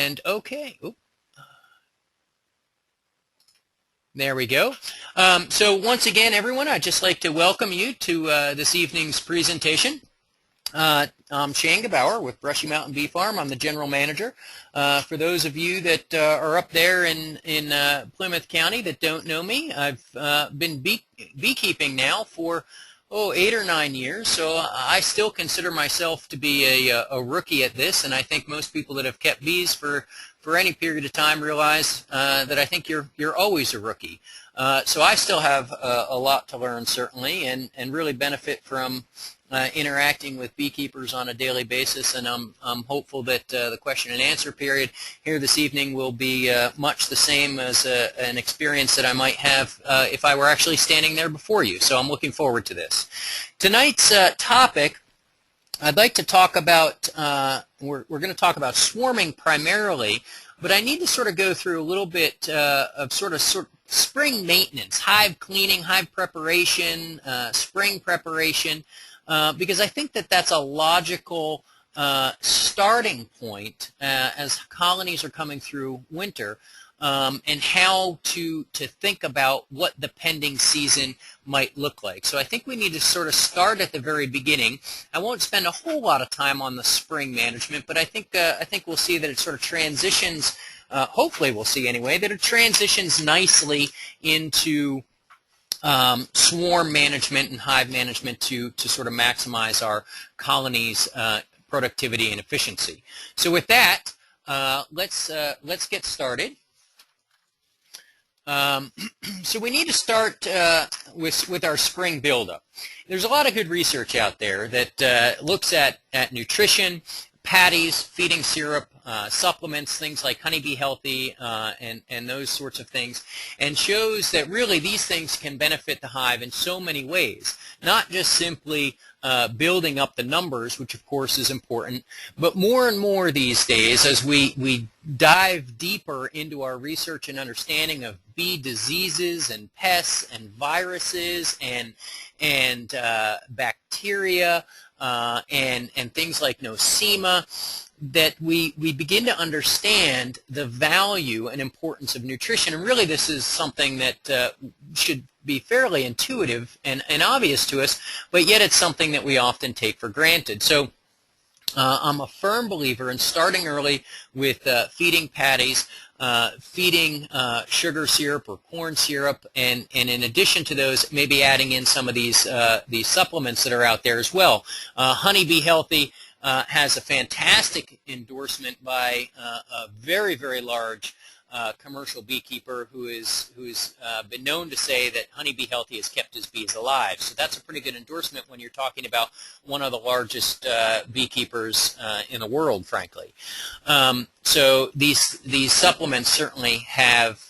And okay. Oop. There we go. So once again, everyone, I'd just like to welcome you to this evening's presentation. I'm Shane Gebauer with BrushyMtnBeeFarm. I'm the general manager. For those of you that are up there in Plymouth County that don't know me, I've been beekeeping now for 8 or 9 years, so I still consider myself to be a rookie at this, and I think most people that have kept bees for any period of time realize that I think you're always a rookie. So I still have a lot to learn, certainly, and really benefit from interacting with beekeepers on a daily basis, and I'm hopeful that the question and answer period here this evening will be much the same as an experience that I might have if I were actually standing there before you. So I'm looking forward to this. Tonight's topic, I'd like to talk about, we're going to talk about swarming primarily, but I need to sort of go through a little bit of sort of spring maintenance, hive cleaning, hive preparation, spring preparation, because I think that that's a logical starting point as colonies are coming through winter, and how to think about what the pending season might look like. So I think we need to sort of start at the very beginning. I won't spend a whole lot of time on the spring management, but I think we'll see that it sort of transitions, hopefully we'll see anyway, that it transitions nicely into swarm management and hive management to sort of maximize our colonies' productivity and efficiency. So with that, let's get started. So we need to start with our spring buildup. There's a lot of good research out there that looks at nutrition, patties, feeding syrup, supplements, things like Honeybee Healthy, and those sorts of things, and shows that really these things can benefit the hive in so many ways, not just simply building up the numbers, which of course is important, but more and more these days as we dive deeper into our research and understanding of bee diseases and pests and viruses and bacteria and things like nosema, that we begin to understand the value and importance of nutrition. And really this is something that should be fairly intuitive and obvious to us, but yet it's something that we often take for granted. So I'm a firm believer in starting early with feeding patties, feeding sugar syrup or corn syrup, and in addition to those, maybe adding in some of these supplements that are out there as well. Honeybee Healthy has a fantastic endorsement by a very, very large commercial beekeeper who's been known to say that Honeybee Healthy has kept his bees alive. So that's a pretty good endorsement when you're talking about one of the largest beekeepers in the world, frankly. So these supplements certainly have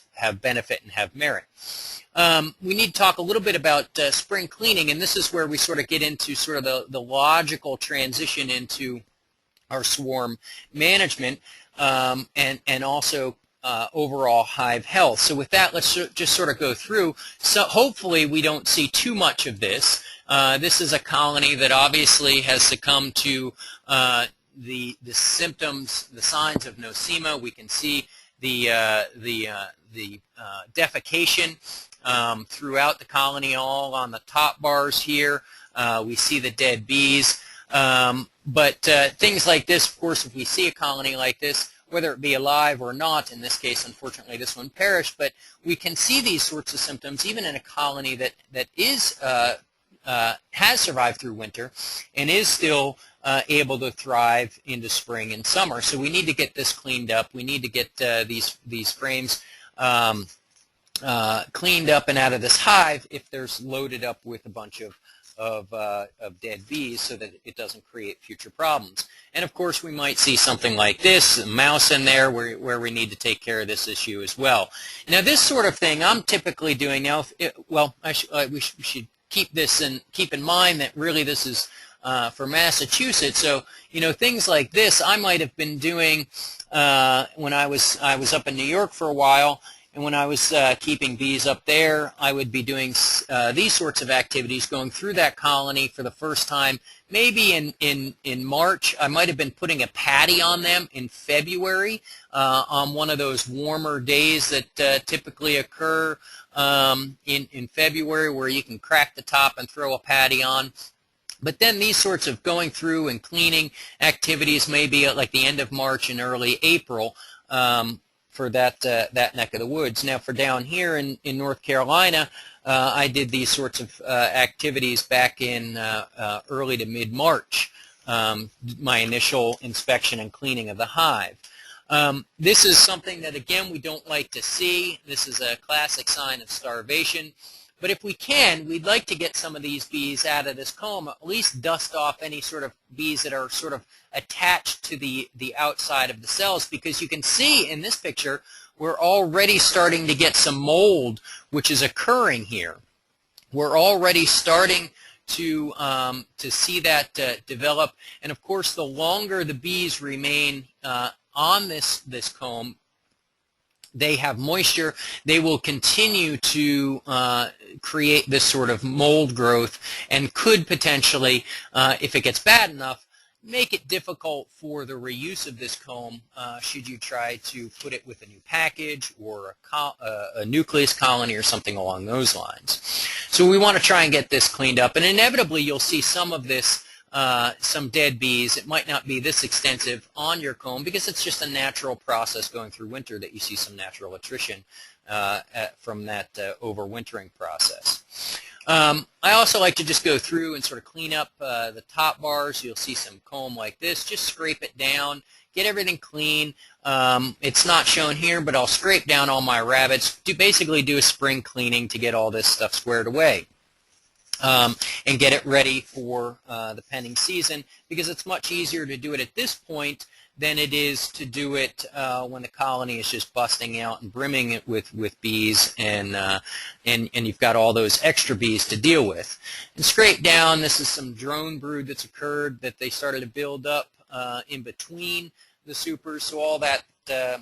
benefit and have merit. We need to talk a little bit about spring cleaning, and this is where we sort of get into sort of the logical transition into our swarm management, and also overall hive health. So with that, let's just sort of go through. So hopefully we don't see too much of this. This is a colony that obviously has succumbed to the symptoms, the signs of nosema. We can see the defecation throughout the colony, all on the top bars here. We see the dead bees. But things like this, of course, if we see a colony like this, whether it be alive or not, in this case, unfortunately, this one perished, but we can see these sorts of symptoms even in a colony that has survived through winter and is still able to thrive into spring and summer. So we need to get this cleaned up. We need to get these frames cleaned up and out of this hive if there's loaded up with a bunch of dead bees, so that it doesn't create future problems. And of course we might see something like this, a mouse in there, where we need to take care of this issue as well. Now this sort of thing I'm typically doing now, we should keep in mind that really this is for Massachusetts. So things like this I might have been doing when I was up in New York for a while. And when I was keeping bees up there, I would be doing these sorts of activities, going through that colony for the first time. Maybe in March, I might have been putting a patty on them in February on one of those warmer days that typically occur in February, where you can crack the top and throw a patty on. But then these sorts of going through and cleaning activities may be at like the end of March and early April for that neck of the woods. Now for down here in North Carolina, I did these sorts of activities back in early to mid-March, my initial inspection and cleaning of the hive. This is something that, again, we don't like to see. This is a classic sign of starvation. But if we can, we'd like to get some of these bees out of this comb, at least dust off any sort of bees that are sort of attached to the outside of the cells, because you can see in this picture we're already starting to get some mold which is occurring here. We're already starting to see that develop, and of course the longer the bees remain on this comb, they have moisture, they will continue to create this sort of mold growth, and could potentially, if it gets bad enough, make it difficult for the reuse of this comb should you try to put it with a new package or a nucleus colony or something along those lines. So we want to try and get this cleaned up, and inevitably you'll see some of this, some dead bees. It might not be this extensive on your comb because it's just a natural process going through winter that you see some natural attrition from that overwintering process. I also like to just go through and sort of clean up the top bars. You'll see some comb like this. Just scrape it down, get everything clean. It's not shown here, but I'll scrape down all my rabbits, basically do a spring cleaning to get all this stuff squared away. And get it ready for the penning season, because it's much easier to do it at this point than it is to do it when the colony is just busting out and brimming it with bees, and you've got all those extra bees to deal with. And scrape down, this is some drone brood that's occurred, that they started to build up in between the supers, so all that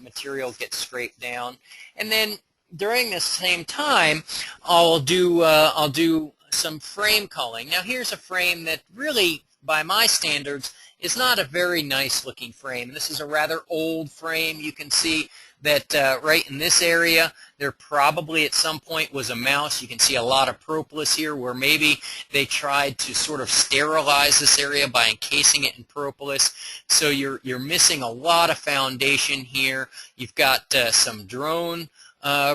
material gets scraped down. And then during the same time, I'll do some frame culling. Now here's a frame that really, by my standards, is not a very nice looking frame. This is a rather old frame. You can see that right in this area there probably at some point was a mouse. You can see a lot of propolis here, where maybe they tried to sort of sterilize this area by encasing it in propolis. So you're missing a lot of foundation here. You've got some drone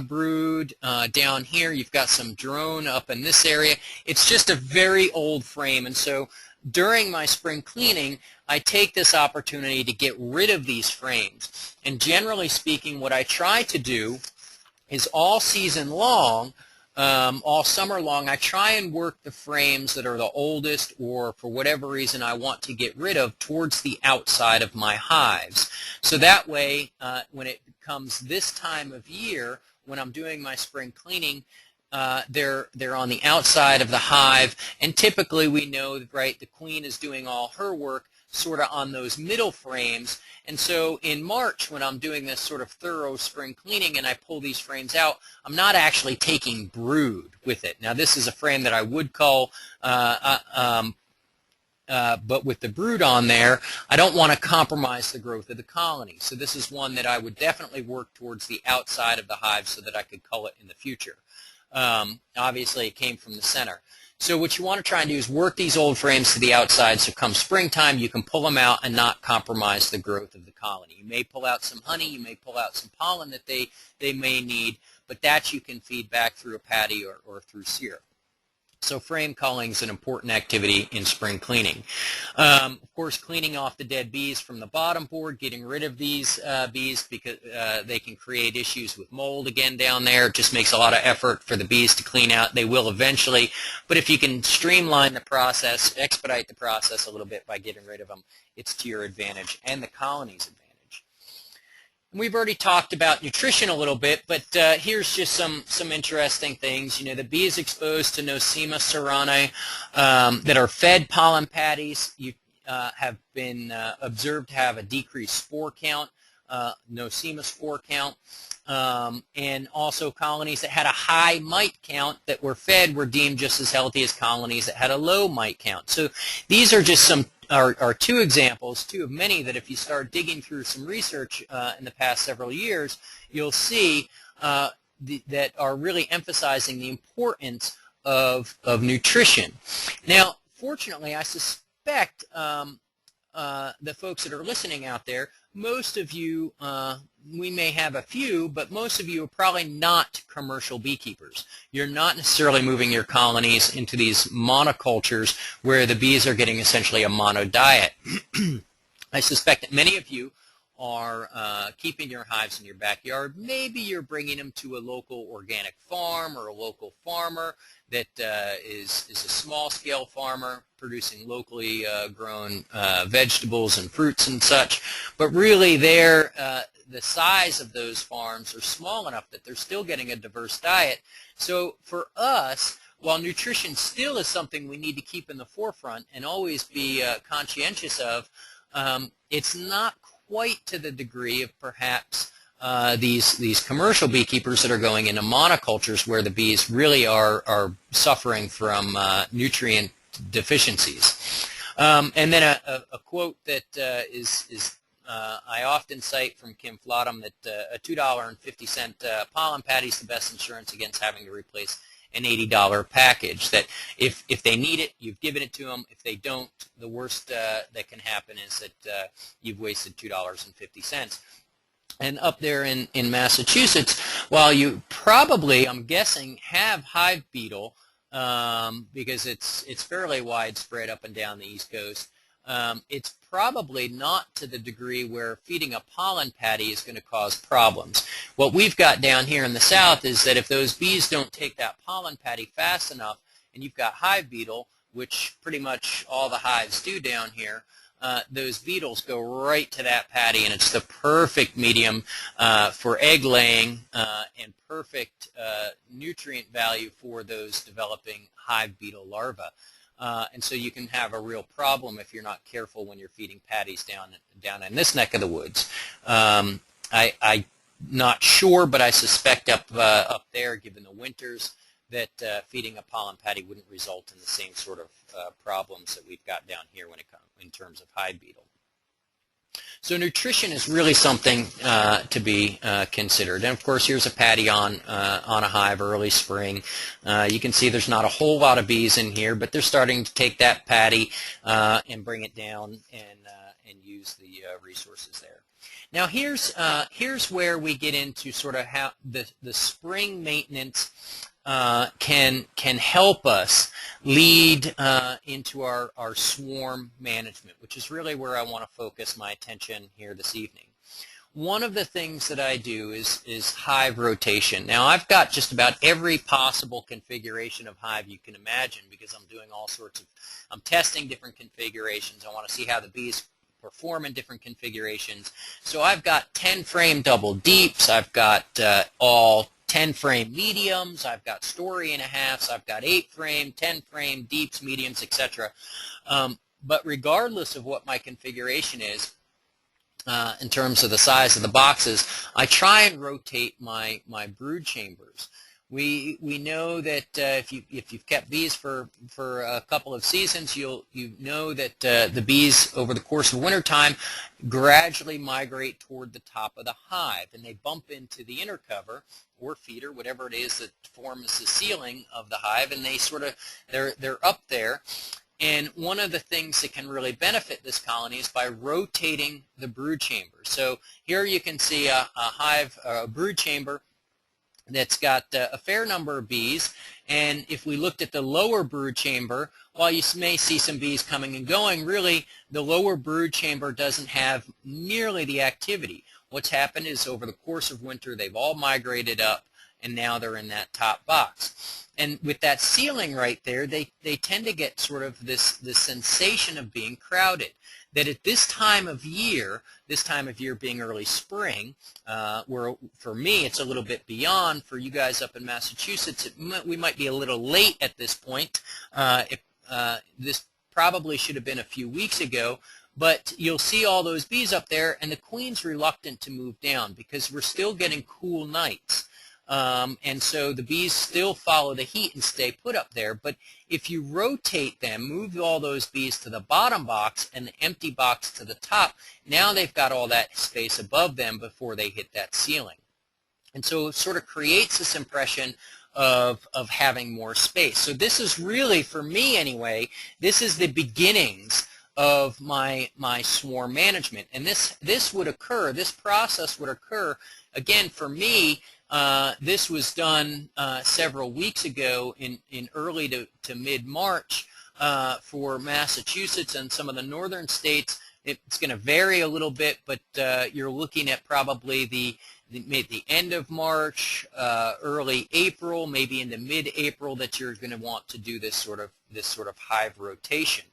brood down here. You've got some drone up in this area. It's just a very old frame, and so during my spring cleaning, I take this opportunity to get rid of these frames. And generally speaking, what I try to do is all season long, all summer long, I try and work the frames that are the oldest, or for whatever reason I want to get rid of, towards the outside of my hives. So that way, when it comes this time of year, when I'm doing my spring cleaning, they're on the outside of the hive, and typically we know, right, the queen is doing all her work sort of on those middle frames. And so in March, when I'm doing this sort of thorough spring cleaning and I pull these frames out, I'm not actually taking brood with it. Now this is a frame that I would cull, but with the brood on there, I don't want to compromise the growth of the colony. So this is one that I would definitely work towards the outside of the hive so that I could cull it in the future. Obviously it came from the center. So what you want to try and do is work these old frames to the outside, so come springtime you can pull them out and not compromise the growth of the colony. You may pull out some honey, you may pull out some pollen that they may need, but that you can feed back through a patty or through syrup. So frame culling is an important activity in spring cleaning. Of course, cleaning off the dead bees from the bottom board, getting rid of these bees, because they can create issues with mold again down there. It just makes a lot of effort for the bees to clean out. They will eventually, but if you can streamline the process, expedite the process a little bit by getting rid of them, it's to your advantage and the colony's advantage. We've already talked about nutrition a little bit, but here's just some interesting things. You know, the bee is exposed to Nosema ceranae that are fed pollen patties. You have been observed to have a decreased spore count Nosema spore count, and also colonies that had a high mite count that were fed were deemed just as healthy as colonies that had a low mite count. So these are just some are two examples, two of many, that if you start digging through some research in the past several years, you'll see that are really emphasizing the importance of nutrition. Now, fortunately, I suspect the folks that are listening out there, most of you, we may have a few, but most of you are probably not commercial beekeepers. You're not necessarily moving your colonies into these monocultures where the bees are getting essentially a mono diet. I suspect that many of you are keeping your hives in your backyard. Maybe you're bringing them to a local organic farm or a local farmer that is a small-scale farmer producing locally grown vegetables and fruits and such. But really, the size of those farms are small enough that they're still getting a diverse diet. So for us, while nutrition still is something we need to keep in the forefront and always be conscientious of, it's not quite to the degree of perhaps these commercial beekeepers that are going into monocultures where the bees really are suffering from nutrient deficiencies. And then a quote that I often cite from Kim Flottam, that a $2.50 pollen patty is the best insurance against having to replace an $80 package. That if they need it, you've given it to them. If they don't, the worst that can happen is that you've wasted $2.50. And up there in Massachusetts, while you probably, I'm guessing, have hive beetle, because it's fairly widespread up and down the East Coast, it's probably not to the degree where feeding a pollen patty is going to cause problems. What we've got down here in the South is that if those bees don't take that pollen patty fast enough, and you've got hive beetle, which pretty much all the hives do down here, those beetles go right to that patty, and it's the perfect medium for egg laying and perfect nutrient value for those developing hive beetle larvae. And so you can have a real problem if you're not careful when you're feeding patties down in this neck of the woods. I'm not sure, but I suspect up there, given the winters, that feeding a pollen patty wouldn't result in the same sort of problems that we've got down here when it comes in terms of hive beetle. So nutrition is really something to be considered. And of course, here's a patty on a hive early spring. You can see there's not a whole lot of bees in here, but they're starting to take that patty and bring it down and use the resources there. Now here's where we get into sort of how the spring maintenance can help us lead into our swarm management, which is really where I want to focus my attention here this evening. One of the things that I do is hive rotation. Now I've got just about every possible configuration of hive you can imagine, because I'm doing all sorts of, I'm testing different configurations. I want to see how the bees perform in different configurations. So I've got 10 frame double deeps, I've got all 10 frame mediums, I've got story and a halves, I've got 8 frame, 10 frame deeps, mediums, etc. But regardless of what my configuration is, in terms of the size of the boxes, I try and rotate my brood chambers. We know that if you've kept bees for a couple of seasons, you know that the bees over the course of wintertime gradually migrate toward the top of the hive, and they bump into the inner cover or feeder, whatever it is that forms the ceiling of the hive, and they're up there. And one of the things that can really benefit this colony is by rotating the brood chamber. So here you can see a brood chamber that's got a fair number of bees, and if we looked at the lower brood chamber, while you may see some bees coming and going, really the lower brood chamber doesn't have nearly the activity. What's happened is over the course of winter they've all migrated up, and now they're in that top box. And with that ceiling right there, they tend to get sort of this sensation of being crowded. That at this time of year being early spring, where for me it's a little bit beyond, for you guys up in Massachusetts, we might be a little late at this point. This probably should have been a few weeks ago, but you'll see all those bees up there, and the queen's reluctant to move down because we're still getting cool nights. And so the bees still follow the heat and stay put up there. But if you rotate them, move all those bees to the bottom box and the empty box to the top, now they've got all that space above them before they hit that ceiling. And so it sort of creates this impression of having more space. So this is really, for me anyway, this is the beginnings of my swarm management. And this would occur, this process would occur, again, for me, this was done several weeks ago in early to mid-March for Massachusetts and some of the northern states. It's going to vary a little bit, but you're looking at probably the end of March, early April, maybe into mid-April that you're going to want to do this sort of hive rotation.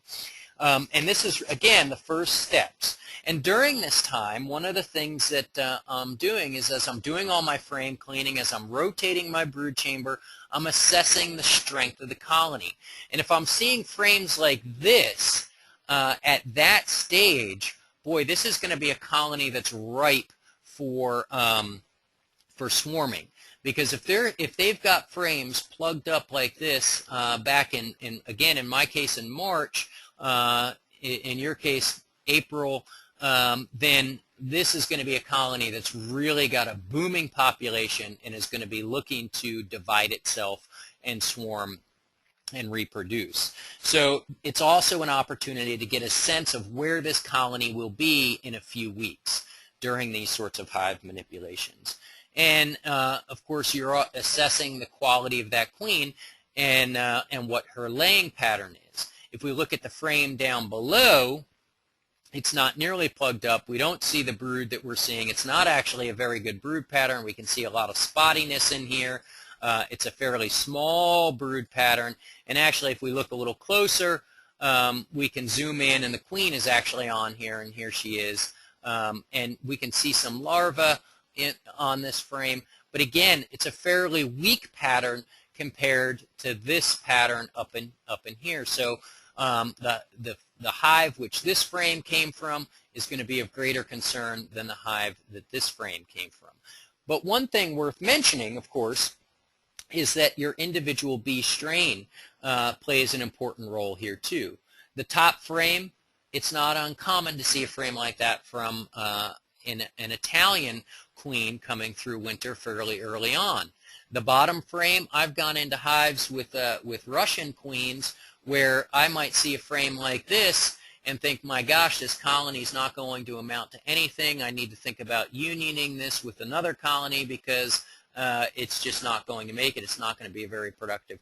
And this is, again, the first steps. And during this time, one of the things that I'm doing is, as I'm doing all my frame cleaning, as I'm rotating my brood chamber, I'm assessing the strength of the colony. And if I'm seeing frames like this at that stage, boy, this is going to be a colony that's ripe for swarming. Because if they've got frames plugged up like this back again, in my case in March, in your case April, then this is going to be a colony that's really got a booming population and is going to be looking to divide itself and swarm and reproduce. So it's also an opportunity to get a sense of where this colony will be in a few weeks during these sorts of hive manipulations. And of course you're assessing the quality of that queen and what her laying pattern is. If we look at the frame down below, it's not nearly plugged up. We don't see the brood that we're seeing. It's not actually a very good brood pattern. We can see a lot of spottiness in here. It's a fairly small brood pattern. And actually, if we look a little closer, we can zoom in, and the queen is actually on here, and here she is. And we can see some larvae on this frame. But again, it's a fairly weak pattern compared to this pattern up in here. So the hive which this frame came from is going to be of greater concern than the hive that this frame came from. But one thing worth mentioning, of course, is that your individual bee strain plays an important role here too. The top frame, it's not uncommon to see a frame like that from an Italian queen coming through winter fairly early on. The bottom frame, I've gone into hives with Russian queens where I might see a frame like this and think, my gosh, this colony is not going to amount to anything. I need to think about unioning this with another colony because it's just not going to make it. It's not going to be a very productive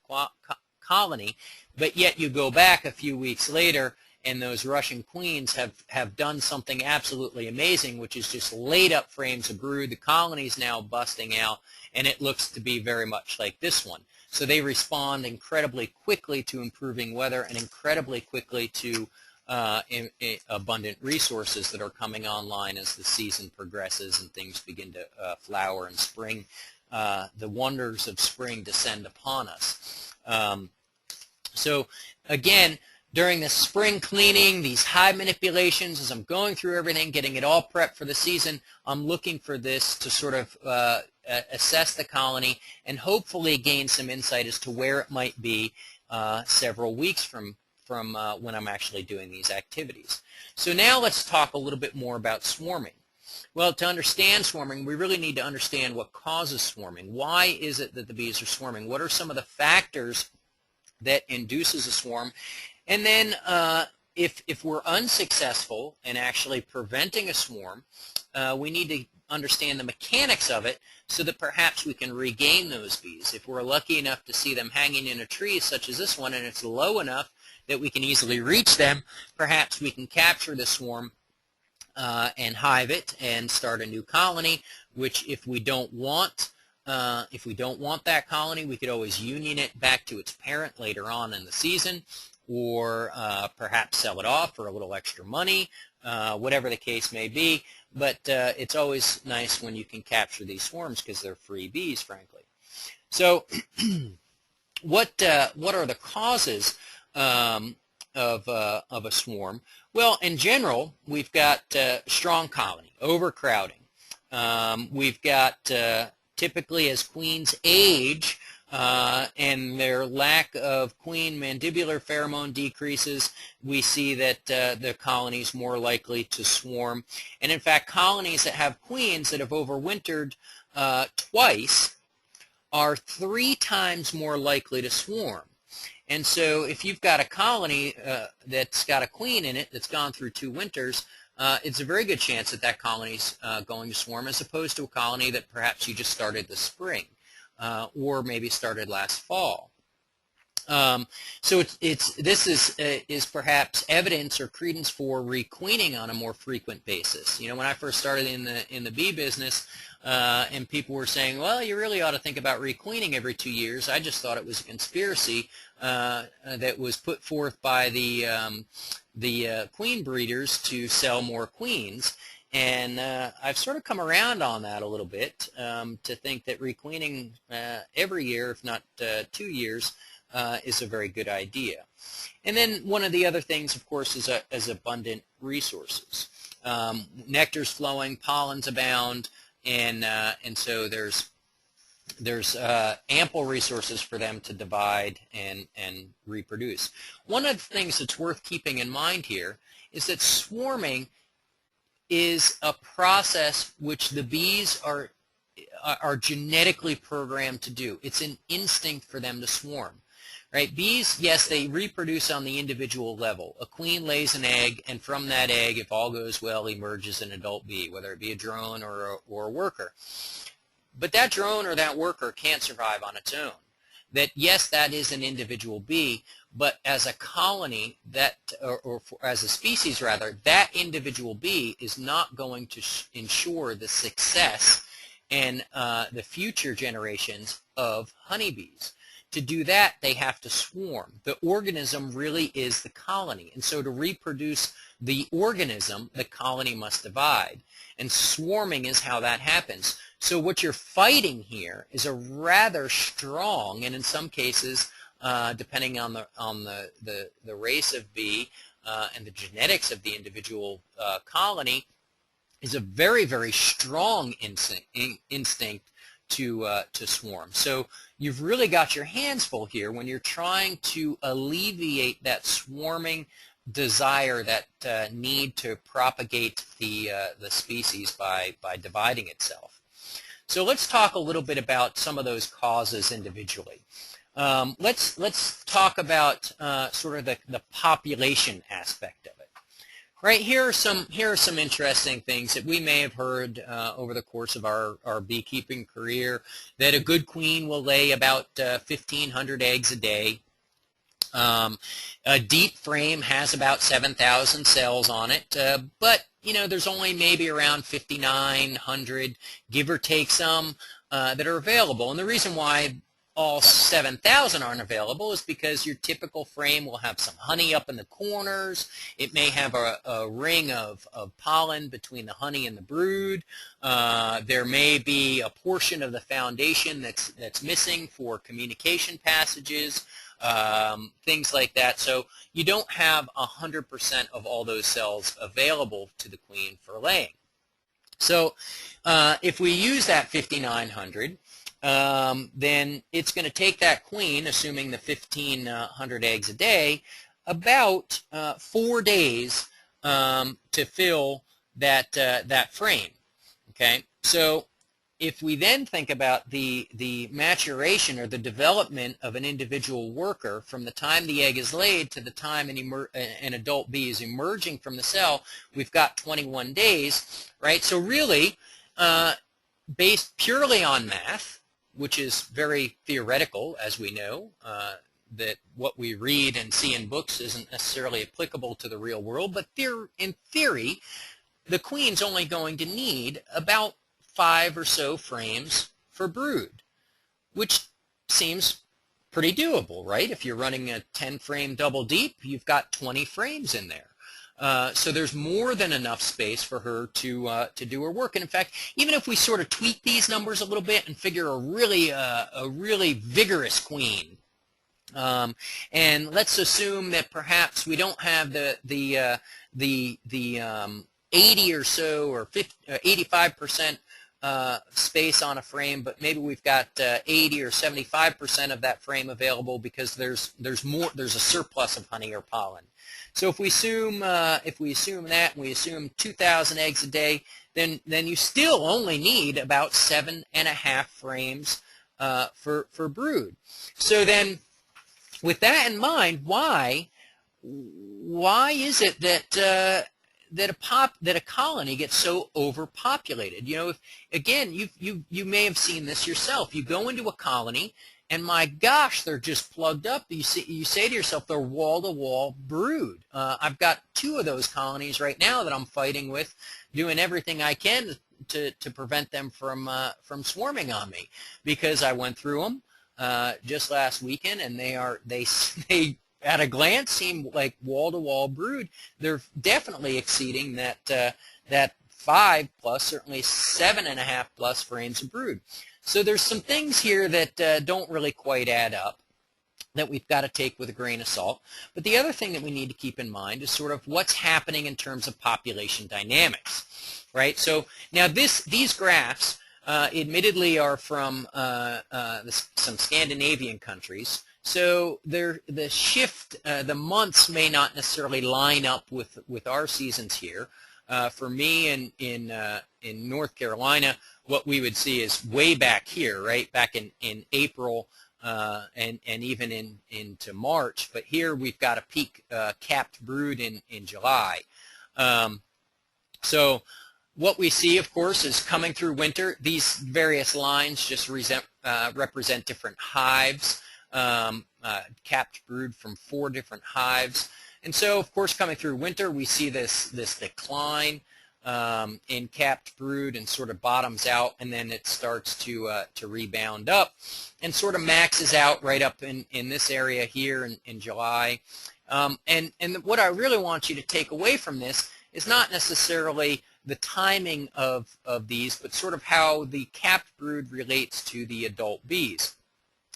colony. But yet you go back a few weeks later and those Russian queens have done something absolutely amazing, which is just laid up frames of brood. The colony is now busting out, and it looks to be very much like this one. So they respond incredibly quickly to improving weather and incredibly quickly to abundant resources that are coming online as the season progresses and things begin to flower and spring. The wonders of spring descend upon us. So again, during the spring cleaning, these hive manipulations, as I'm going through everything, getting it all prepped for the season, I'm looking for this to sort of assess the colony and hopefully gain some insight as to where it might be several weeks from when I'm actually doing these activities. So now let's talk a little bit more about swarming. Well, to understand swarming, we really need to understand what causes swarming. Why is it that the bees are swarming? What are some of the factors that induces a swarm? And then if we're unsuccessful in actually preventing a swarm, we need to understand the mechanics of it so that perhaps we can regain those bees. If we're lucky enough to see them hanging in a tree such as this one and it's low enough that we can easily reach them, perhaps we can capture the swarm and hive it and start a new colony, which if we don't want that colony, we could always union it back to its parent later on in the season, or perhaps sell it off for a little extra money, whatever the case may be. But it's always nice when you can capture these swarms because they're free bees, frankly. So what are the causes of a swarm? Well, in general, we've got strong colony, overcrowding. We've got typically as queens age and their lack of queen mandibular pheromone decreases, we see that the colony is more likely to swarm. And in fact, colonies that have queens that have overwintered twice are 3 times more likely to swarm. And so if you've got a colony that's got a queen in it that's gone through 2 winters, it's a very good chance that that colony's going to swarm, as opposed to a colony that perhaps you just started this spring or maybe started last fall. So this is perhaps evidence or credence for requeening on a more frequent basis. You know, when I first started in the bee business, and people were saying, well, you really ought to think about requeening every 2 years, I just thought it was a conspiracy that was put forth by the queen breeders to sell more queens. And I've sort of come around on that a little bit to think that requeening every year, if not 2 years, is a very good idea. And then one of the other things, of course, is abundant resources. Nectar's flowing, pollens abound, and so there's ample resources for them to divide and reproduce. One of the things that's worth keeping in mind here is that swarming is a process which the bees are genetically programmed to do. It's an instinct for them to swarm. Right? Bees, yes, they reproduce on the individual level. A queen lays an egg, and from that egg, if all goes well, emerges an adult bee, whether it be a drone or a worker. But that drone or that worker can't survive on its own. That, yes, that is an individual bee, but as a colony, or as a species rather, that individual bee is not going to ensure the success and the future generations of honeybees. To do that, they have to swarm. The organism really is the colony, and so to reproduce the organism, the colony must divide, and swarming is how that happens. So what you're fighting here is a rather strong, and in some cases, depending on the race of bee and the genetics of the individual colony, is a very, very strong instinct to swarm. So you've really got your hands full here when you're trying to alleviate that swarming desire, that need to propagate the species by dividing itself. So let's talk a little bit about some of those causes individually. Let's talk about sort of the population aspect of it. Right, here are some interesting things that we may have heard over the course of our beekeeping career, that a good queen will lay about 1,500 eggs a day. A deep frame has about 7,000 cells on it, but you know, there's only maybe around 5,900, give or take some, that are available. And the reason why all 7,000 aren't available is because your typical frame will have some honey up in the corners. It may have a ring of pollen between the honey and the brood. There may be a portion of the foundation that's missing for communication passages, things like that. So you don't have 100% of all those cells available to the queen for laying. So if we use that 5,900, then it's going to take that queen, assuming the 1,500 eggs a day, about 4 days to fill that frame. Okay, so if we then think about the maturation or the development of an individual worker from the time the egg is laid to the time an adult bee is emerging from the cell, we've got 21 days, right? So really, based purely on math, which is very theoretical, as we know, that what we read and see in books isn't necessarily applicable to the real world, but in theory, the queen's only going to need about 5 or so frames for brood, which seems pretty doable, right? If you're running a 10-frame double deep, you've got 20 frames in there. So there's more than enough space for her to do her work. And in fact, even if we sort of tweak these numbers a little bit and figure a really vigorous queen And let's assume that perhaps we don't have the 80 or so or 85% space on a frame, but maybe we've got 80 or 75% of that frame available because there's a surplus of honey or pollen. So if we assume that, and we assume 2,000 eggs a day, then you still only need about 7.5 frames for brood. So then, with that in mind, why is it that that a colony gets so overpopulated? You know, again, you may have seen this yourself. You go into a colony, and my gosh, they're just plugged up. You say to yourself, they're wall-to-wall brood. I've got 2 of those colonies right now that I'm fighting with, doing everything I can to prevent them from swarming on me, because I went through them just last weekend, and they at a glance seem like wall-to-wall brood. They're definitely exceeding that 5 plus, certainly 7.5 plus frames of brood. So there's some things here that don't really quite add up, that we've got to take with a grain of salt. But the other thing that we need to keep in mind is sort of what's happening in terms of population dynamics, right? So now these graphs admittedly are from some Scandinavian countries. So the shift, the months may not necessarily line up with our seasons here. For me in North Carolina, what we would see is way back here, right, back in April and even into March. But here we've got a peak capped brood in July. So what we see, of course, is coming through winter. These various lines just represent different hives, capped brood from 4 different hives. And so, of course, coming through winter, we see this decline in capped brood, and sort of bottoms out, and then it starts to rebound up and sort of maxes out right up in this area here in July. And what I really want you to take away from this is not necessarily the timing of these, but sort of how the capped brood relates to the adult bees.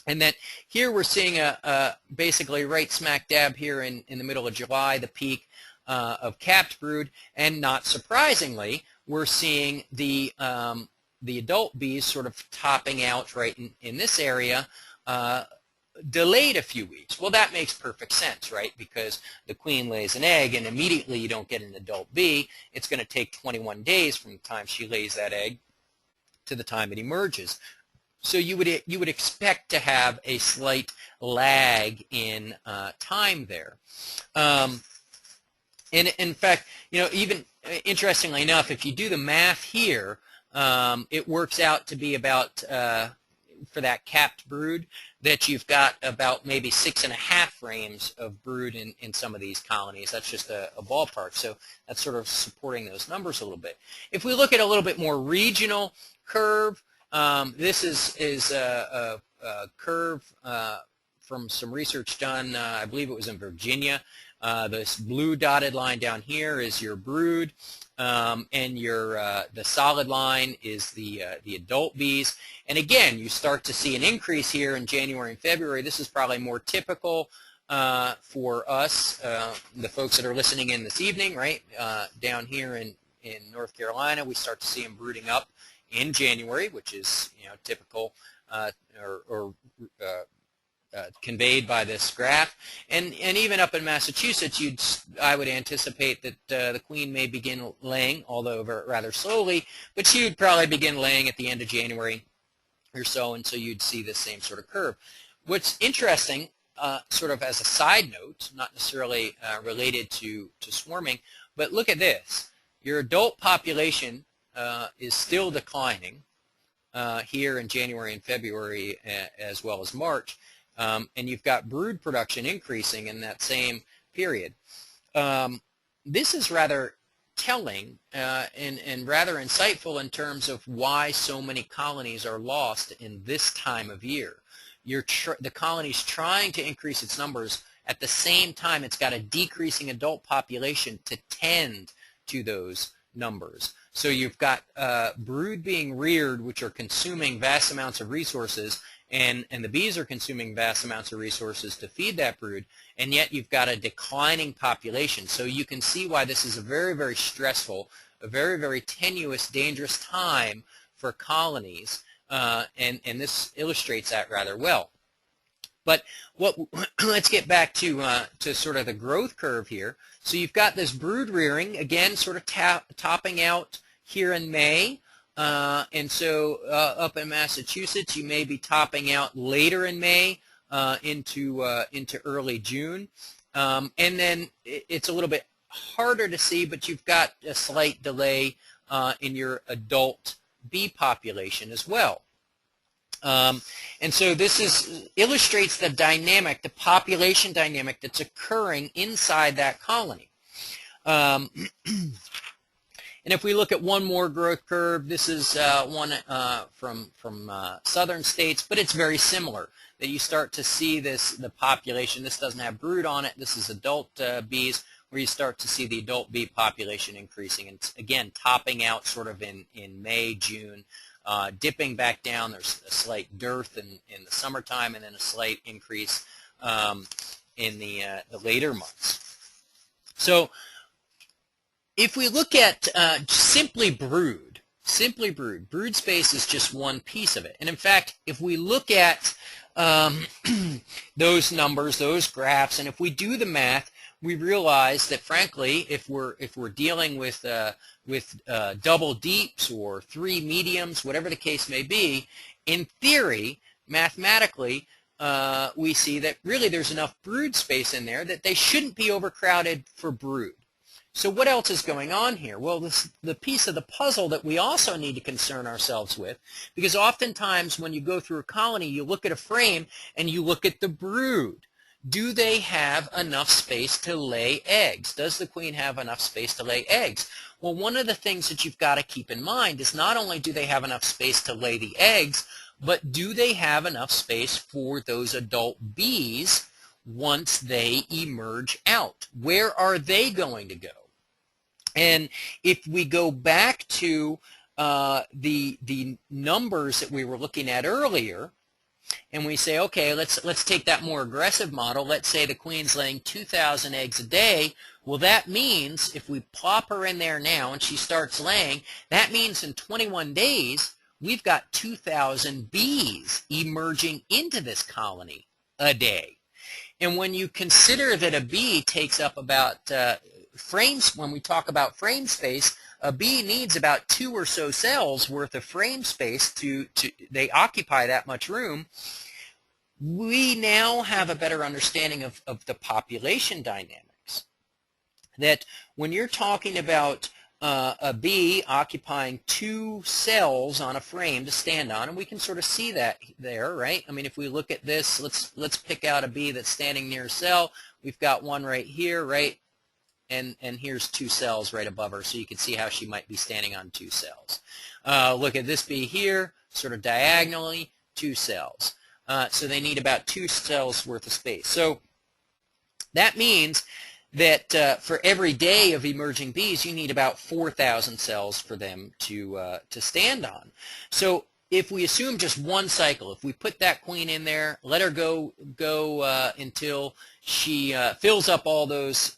And that here we're seeing basically right smack dab here in the middle of July, the peak of capped brood, and not surprisingly, we're seeing the adult bees sort of topping out right in this area, delayed a few weeks. Well, that makes perfect sense, right? Because the queen lays an egg, and immediately you don't get an adult bee. It's going to take 21 days from the time she lays that egg to the time it emerges. So you would expect to have a slight lag in time there. And in fact, you know, even interestingly enough, if you do the math here, it works out to be about, for that capped brood, that you've got about maybe 6.5 frames of brood in some of these colonies. That's just a ballpark. So that's sort of supporting those numbers a little bit. If we look at a little bit more regional curve, this is a curve from some research done, I believe it was in Virginia. This blue dotted line down here is your brood, and the solid line is the adult bees. And again, you start to see an increase here in January and February. This is probably more typical for us, the folks that are listening in this evening, right? Down here in North Carolina, we start to see them brooding up in January, which is, you know, typical or conveyed by this graph, and even up in Massachusetts, I would anticipate that the queen may begin laying, although rather slowly, but she would probably begin laying at the end of January or so, and so you'd see the same sort of curve. What's interesting, sort of as a side note, not necessarily related to swarming, but look at this. Your adult population is still declining here in January and February as well as March. And you've got brood production increasing in that same period. This is rather telling and rather insightful in terms of why so many colonies are lost in this time of year. The colony's trying to increase its numbers. At the same time, it's got a decreasing adult population to tend to those numbers. So you've got brood being reared, which are consuming vast amounts of resources, and the bees are consuming vast amounts of resources to feed that brood, and yet you've got a declining population. So you can see why this is a very, very stressful, a very, very tenuous, dangerous time for colonies, and this illustrates that rather well. But let's get back to sort of the growth curve here. So you've got this brood rearing, again, sort of topping out here in May. And so up in Massachusetts, you may be topping out later in May into early June. And then it's a little bit harder to see, but you've got a slight delay in your adult bee population as well. And so this illustrates the dynamic, the population dynamic that's occurring inside that colony. And if we look at one more growth curve, this is one from southern states, but it's very similar. That you start to see the population. This doesn't have brood on it. This is adult bees, where you start to see the adult bee population increasing. And again, topping out sort of in May, June, dipping back down. There's a slight dearth in the summertime, and then a slight increase in the later months. So if we look at simply brood space is just one piece of it. And in fact, if we look at those numbers, those graphs, and if we do the math, we realize that frankly, if we're dealing with double deeps or 3 mediums, whatever the case may be, in theory, mathematically, we see that really there's enough brood space in there that they shouldn't be overcrowded for brood. So what else is going on here? Well, the piece of the puzzle that we also need to concern ourselves with, because oftentimes when you go through a colony, you look at a frame and you look at the brood. Do they have enough space to lay eggs? Does the queen have enough space to lay eggs? Well, one of the things that you've got to keep in mind is not only do they have enough space to lay the eggs, but do they have enough space for those adult bees once they emerge out? Where are they going to go? And if we go back to the numbers that we were looking at earlier, and we say, okay, let's take that more aggressive model. Let's say the queen's laying 2,000 eggs a day. Well, that means if we plop her in there now and she starts laying, that means in 21 days we've got 2,000 bees emerging into this colony a day. And when you consider that a bee takes up about frames, when we talk about frame space, a bee needs about 2 or so cells worth of frame space they occupy that much room. We now have a better understanding of the population dynamics. That when you're talking about a bee occupying 2 cells on a frame to stand on, and we can sort of see that there, right? I mean, if we look at this, let's pick out a bee that's standing near a cell. We've got one right here, right? And here's 2 cells right above her, so you can see how she might be standing on 2 cells. Look at this bee here, sort of diagonally, 2 cells. So they need about 2 cells worth of space. So that means that for every day of emerging bees, you need about 4,000 cells for them to stand on. So if we assume just one cycle, if we put that queen in there, let her go until she fills up all those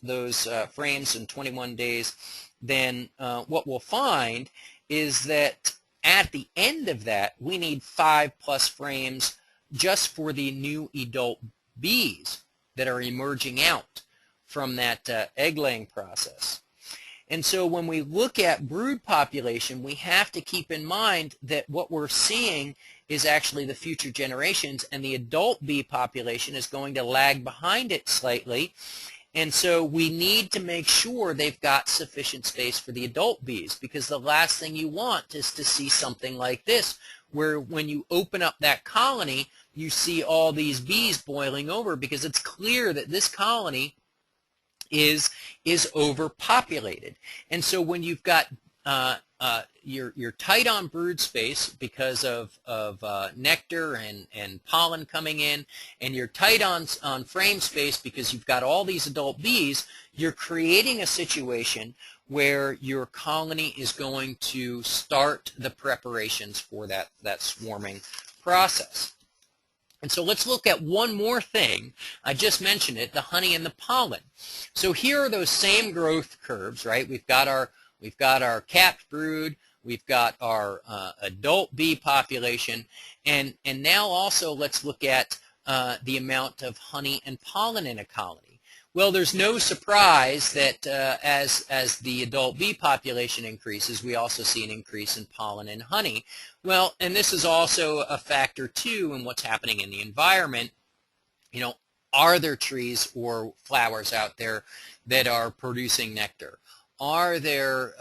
frames in 21 days, then what we'll find is that at the end of that, we need 5+ frames just for the new adult bees that are emerging out from that egg-laying process. And so when we look at brood population, we have to keep in mind that what we're seeing is actually the future generations, and the adult bee population is going to lag behind it slightly. And so we need to make sure they've got sufficient space for the adult bees, because the last thing you want is to see something like this, where when you open up that colony, you see all these bees boiling over, because it's clear that this colony is overpopulated. And so when you've got you're tight on brood space because of nectar and pollen coming in, and you're tight on frame space because you've got all these adult bees, you're creating a situation where your colony is going to start the preparations for that swarming process. And so let's look at one more thing. I just mentioned it, the honey and the pollen. So here are those same growth curves, right? We've got our capped brood, we've got our adult bee population, and now also let's look at the amount of honey and pollen in a colony. Well, there's no surprise that as the adult bee population increases, we also see an increase in pollen and honey. Well, and this is also a factor too in what's happening in the environment. You know, are there trees or flowers out there that are producing nectar? Are there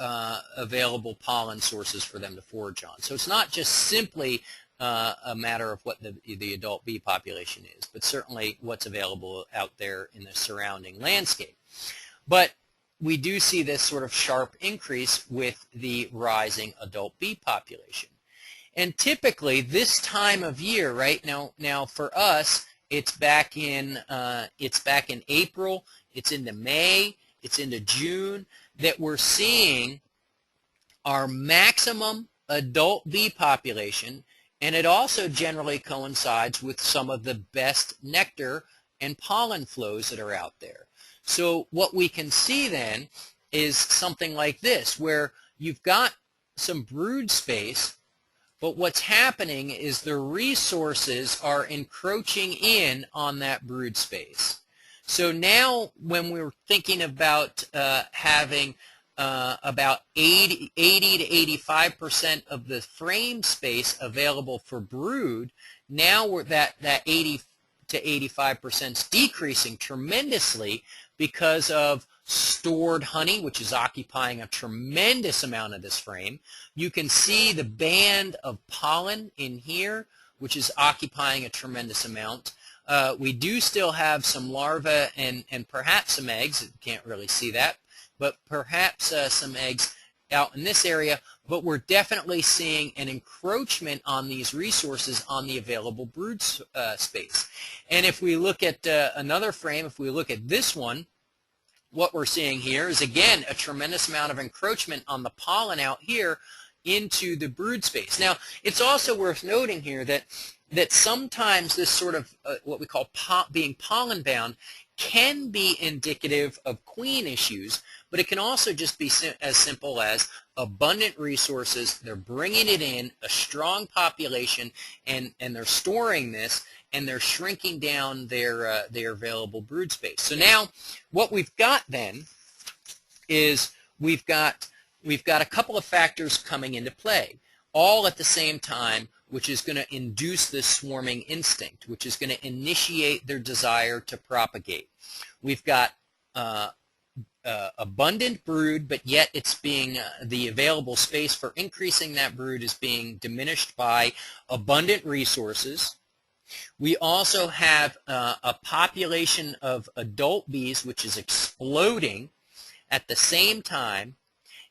available pollen sources for them to forage on? So it's not just simply a matter of what the adult bee population is, but certainly what's available out there in the surrounding landscape. But we do see this sort of sharp increase with the rising adult bee population. And typically this time of year, right now for us, it's back in April, it's into May, it's into June that we're seeing our maximum adult bee population. And it also generally coincides with some of the best nectar and pollen flows that are out there. So what we can see then is something like this, where you've got some brood space, but what's happening is the resources are encroaching in on that brood space. So now when we're thinking about having about 80 to 85% of the frame space available for brood, now that 80 to 85% is decreasing tremendously because of stored honey, which is occupying a tremendous amount of this frame. You can see the band of pollen in here, which is occupying a tremendous amount. We do still have some larvae and perhaps some eggs. You can't really see that, but perhaps some eggs out in this area, but we're definitely seeing an encroachment on these resources on the available brood space. And if we look at another frame, if we look at this one, what we're seeing here is again a tremendous amount of encroachment on the pollen out here into the brood space. Now, it's also worth noting here that sometimes this sort of what we call being pollen bound can be indicative of queen issues, but it can also just be as simple as abundant resources. They're bringing it in, a strong population, and they're storing this, and they're shrinking down their available brood space. So now what we've got then is we've got a couple of factors coming into play, all at the same time, which is going to induce this swarming instinct, which is going to initiate their desire to propagate. We've got abundant brood, but yet it's being the available space for increasing that brood is being diminished by abundant resources. We also have a population of adult bees which is exploding at the same time,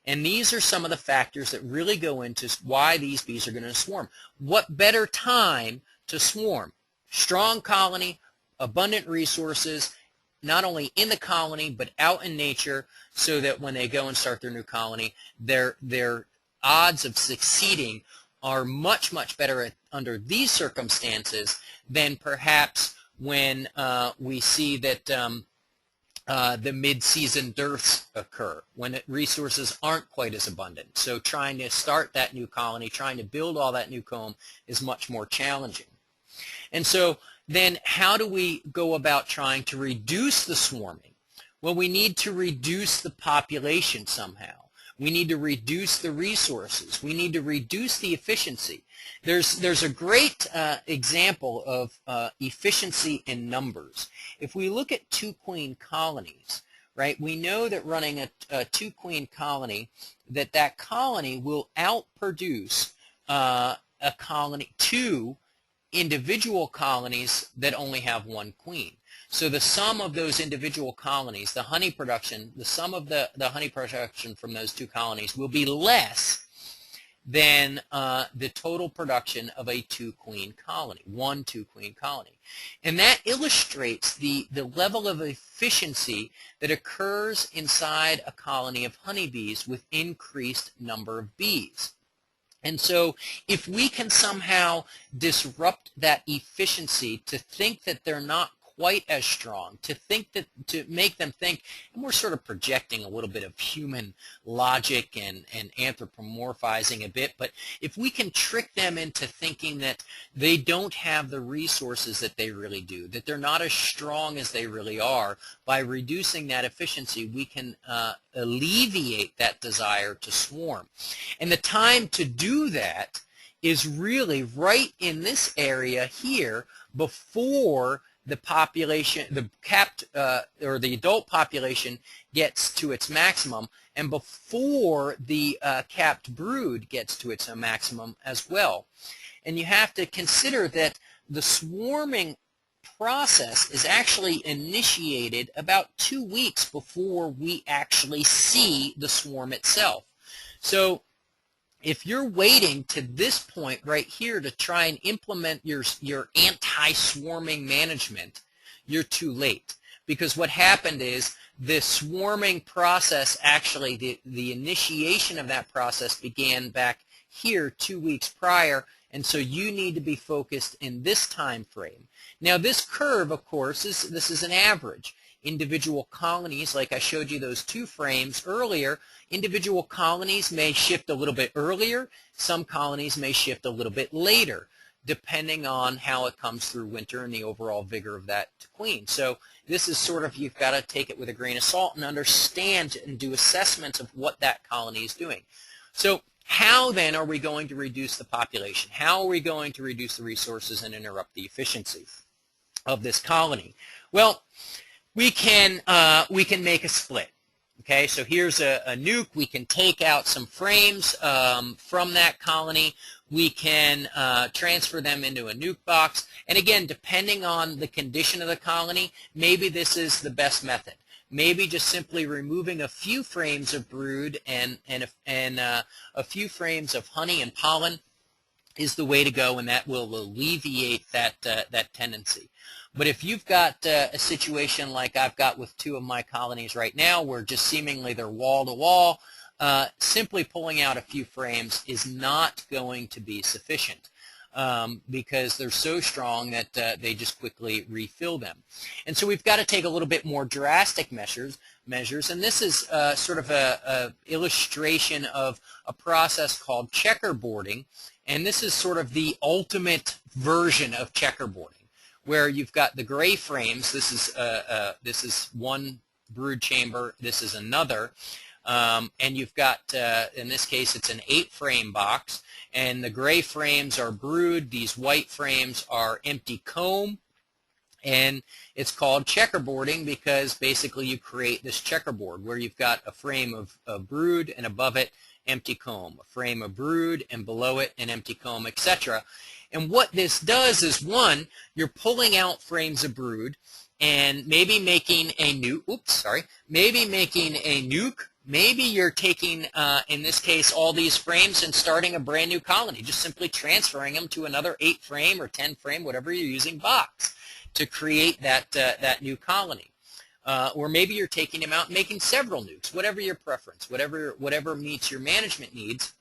and these are some of the factors that really go into why these bees are going to swarm. What better time to swarm? Strong colony, abundant resources, not only in the colony but out in nature, so that when they go and start their new colony, their odds of succeeding are much, much better under these circumstances than perhaps when we see that the mid-season dearths occur, when resources aren't quite as abundant. So trying to start that new colony, trying to build all that new comb is much more challenging. And so then how do we go about trying to reduce the swarming? Well, we need to reduce the population somehow. We need to reduce the resources. We need to reduce the efficiency. There's a great example of efficiency in numbers. If we look at two queen colonies, right, we know that running a two queen colony, that colony will outproduce two individual colonies that only have one queen. So the sum of those individual colonies, the honey production, the sum of the honey production from those two colonies will be less than the total production of a two-queen colony, one two-queen colony. And that illustrates the level of efficiency that occurs inside a colony of honeybees with increased number of bees. And so if we can somehow disrupt that efficiency to think that they're not quite as strong, to make them think, and we're sort of projecting a little bit of human logic and anthropomorphizing a bit, but if we can trick them into thinking that they don't have the resources that they really do, that they're not as strong as they really are, by reducing that efficiency, we can alleviate that desire to swarm. And the time to do that is really right in this area here before the population, the capped or the adult population gets to its maximum, and before the capped brood gets to its maximum as well. And you have to consider that the swarming process is actually initiated about 2 weeks before we actually see the swarm itself. So if you're waiting to this point right here to try and implement your anti-swarming management, you're too late. Because what happened is the swarming process, actually the initiation of that process began back here 2 weeks prior, and so you need to be focused in this time frame. Now this curve, of course, this is an average. Individual colonies, like I showed you those 2 frames earlier, individual colonies may shift a little bit earlier. Some colonies may shift a little bit later, depending on how it comes through winter and the overall vigor of that queen. So this is sort of, you've got to take it with a grain of salt and understand and do assessments of what that colony is doing. So how then are we going to reduce the population? How are we going to reduce the resources and interrupt the efficiency of this colony? Well, we can make a split. Okay, so here's a nuke. We can take out some frames from that colony. We can transfer them into a nuke box. And again, depending on the condition of the colony, maybe this is the best method. Maybe just simply removing a few frames of brood and a few frames of honey and pollen is the way to go, and that will alleviate that tendency. But if you've got a situation like I've got with 2 of my colonies right now, where just seemingly they're wall to wall, simply pulling out a few frames is not going to be sufficient because they're so strong that they just quickly refill them. And so we've got to take a little bit more drastic measures, and this is sort of a illustration of a process called checkerboarding, and this is sort of the ultimate version of checkerboarding, where you've got the gray frames. This is one brood chamber. This is another. And you've got, in this case, it's an 8-frame box. And the gray frames are brood. These white frames are empty comb. And it's called checkerboarding because basically you create this checkerboard where you've got a frame of brood, and above it empty comb, a frame of brood, and below it an empty comb, etc. And what this does is, one, you're pulling out frames of brood and maybe making a nuke. Maybe making a nuke. Maybe you're taking, in this case, all these frames and starting a brand new colony, just simply transferring them to another 8-frame or 10-frame, whatever you're using, box to create that new colony. Or maybe you're taking them out and making several nukes, whatever your preference, whatever meets your management needs,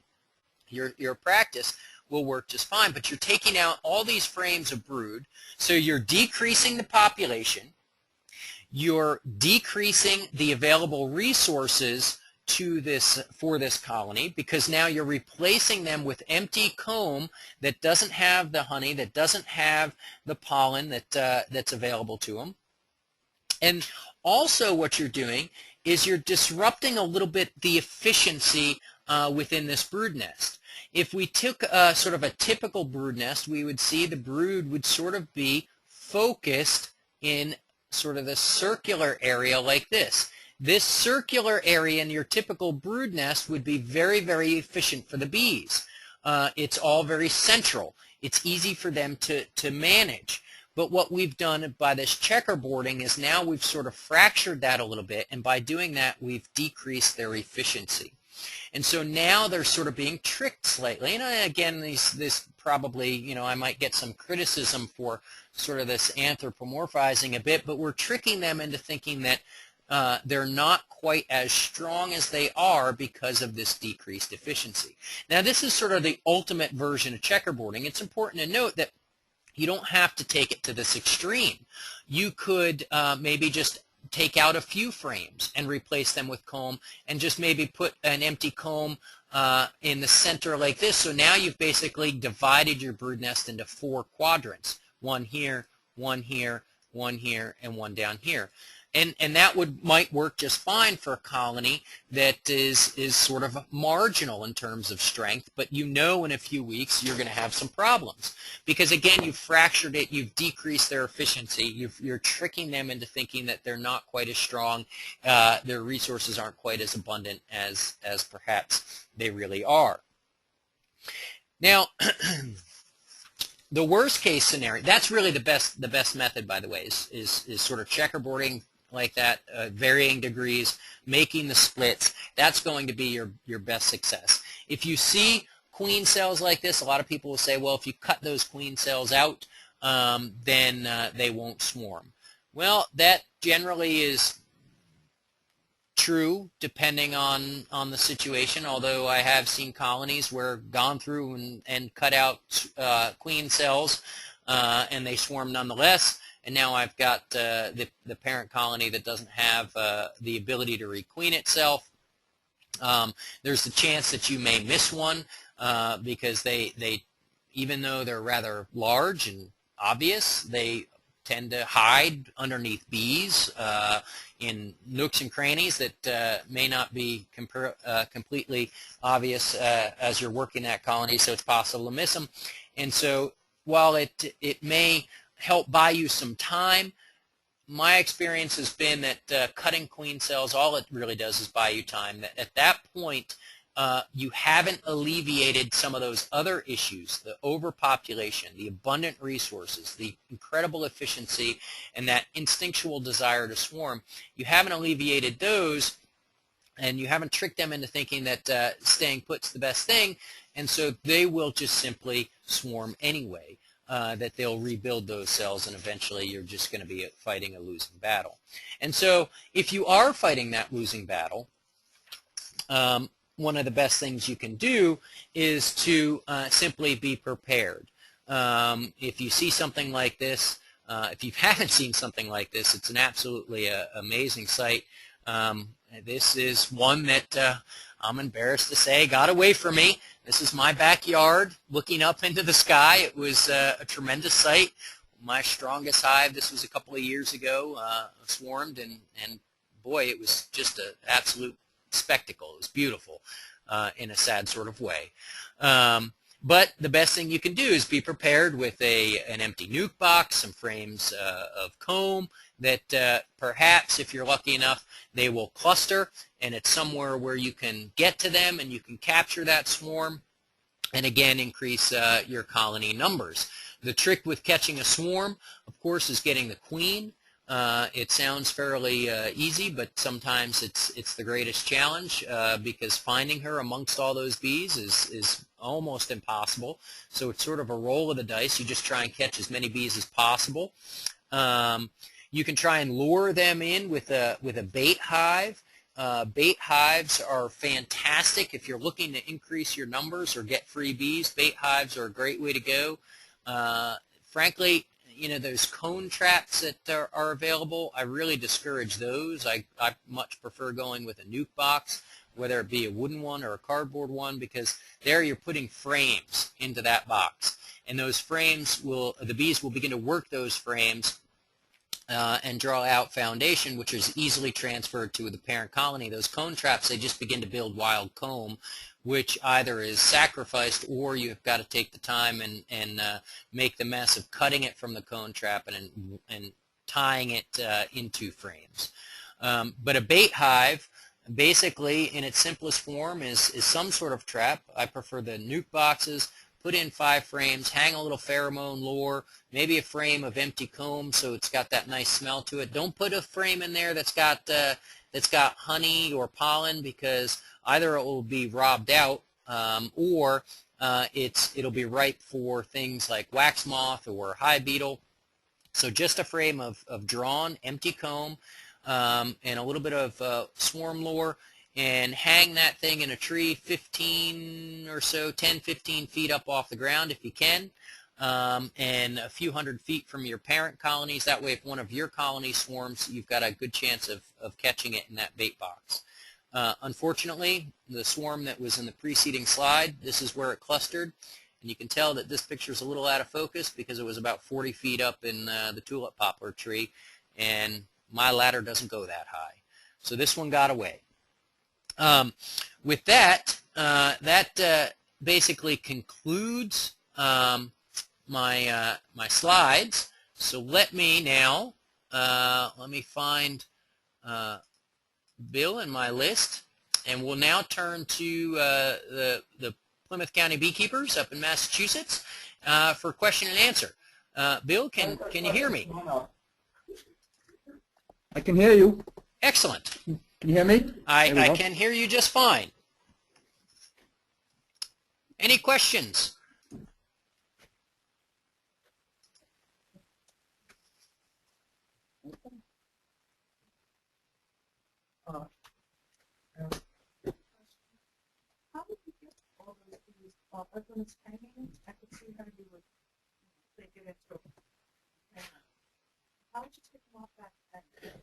your practice will work just fine. But you're taking out all these frames of brood, so you're decreasing the population, you're decreasing the available resources for this colony, because now you're replacing them with empty comb that doesn't have the honey, that doesn't have the pollen that's available to them. And also what you're doing is you're disrupting a little bit the efficiency within this brood nest. If we took sort of a typical brood nest, we would see the brood would sort of be focused in sort of the circular area like this. This circular area in your typical brood nest would be very, very efficient for the bees. It's all very central. It's easy for them to manage. But what we've done by this checkerboarding is now we've sort of fractured that a little bit, and by doing that we've decreased their efficiency. And so now they're sort of being tricked slightly. And again, this probably, you know, I might get some criticism for sort of this anthropomorphizing a bit, but we're tricking them into thinking that they're not quite as strong as they are because of this decreased efficiency. Now, this is sort of the ultimate version of checkerboarding. It's important to note that you don't have to take it to this extreme. You could maybe just take out a few frames and replace them with comb, and just maybe put an empty comb in the center like this. So now you've basically divided your brood nest into 4 quadrants. One here, one here, one here, and one down here. And that might work just fine for a colony that is sort of marginal in terms of strength, but you know in a few weeks you're going to have some problems. Because again, you've fractured it, you've decreased their efficiency, you're tricking them into thinking that they're not quite as strong, their resources aren't quite as abundant as perhaps they really are. Now, the worst case scenario, that's really the best method, by the way, is sort of checkerboarding like that, varying degrees, making the splits. That's going to be your best success. If you see queen cells like this, a lot of people will say, well, if you cut those queen cells out, then they won't swarm. Well, that generally is true depending on the situation, although I have seen colonies where gone through and cut out queen cells and they swarm nonetheless, and now I've got the parent colony that doesn't have the ability to requeen itself. There's the chance that you may miss one because they even though they're rather large and obvious, they tend to hide underneath bees in nooks and crannies that may not be completely obvious as you're working that colony, so it's possible to miss them. And so while it may help buy you some time, my experience has been that cutting queen cells, all it really does is buy you time. At that point, you haven't alleviated some of those other issues, the overpopulation, the abundant resources, the incredible efficiency, and that instinctual desire to swarm. You haven't alleviated those, and you haven't tricked them into thinking that staying put's the best thing, and so they will just simply swarm anyway. That they'll rebuild those cells, and eventually you're just going to be fighting a losing battle. And so if you are fighting that losing battle, one of the best things you can do is to simply be prepared. If you see something like this, if you haven't seen something like this, it's an absolutely amazing sight. This is one that I'm embarrassed to say got away from me. This is my backyard looking up into the sky. It was a tremendous sight. My strongest hive, this was a couple of years ago, swarmed, and boy, it was just an absolute spectacle. It was beautiful in a sad sort of way. But the best thing you can do is be prepared with an empty nuke box, some frames of comb that perhaps, if you're lucky enough, they will cluster, and it's somewhere where you can get to them and you can capture that swarm and again increase your colony numbers. The trick with catching a swarm, of course, is getting the queen. It sounds fairly easy, but sometimes it's the greatest challenge because finding her amongst all those bees is almost impossible. So it's sort of a roll of the dice. You just try and catch as many bees as possible. You can try and lure them in with a bait hive. Bait hives are fantastic if you're looking to increase your numbers or get free bees. Bait hives are a great way to go. Frankly, you know, those cone traps that are available, I really discourage those. I much prefer going with a nuke box, whether it be a wooden one or a cardboard one, because there you're putting frames into that box. And those frames the bees will begin to work those frames and draw out foundation, which is easily transferred to the parent colony. Those cone traps, they just begin to build wild comb, which either is sacrificed or you've got to take the time and make the mess of cutting it from the cone trap and tying it into frames. But a bait hive, basically in its simplest form, is some sort of trap. I prefer the nuke boxes. Put in 5 frames, hang a little pheromone lure, maybe a frame of empty comb so it's got that nice smell to it. Don't put a frame in there that's got honey or pollen, because either it will be robbed out or it'll be ripe for things like wax moth or hive beetle. So just a frame of drawn empty comb. and a little bit of swarm lure, and hang that thing in a tree 15 or so, 10, 15 feet up off the ground if you can, and a few hundred feet from your parent colonies. That way, if one of your colonies swarms, you've got a good chance of catching it in that bait box. Unfortunately, the swarm that was in the preceding slide, this is where it clustered. And you can tell that this picture is a little out of focus because it was about 40 feet up in the tulip poplar tree, and my ladder doesn't go that high. So this one got away. With that, that basically concludes my slides. So let me now, let me find Bill in my list, and we'll now turn to the Plymouth County beekeepers up in Massachusetts for question and answer. Bill, can you hear me? I can hear you. Excellent. Can you hear me? I can hear you just fine. Any questions? I could see how you would take it into how would you take them off that?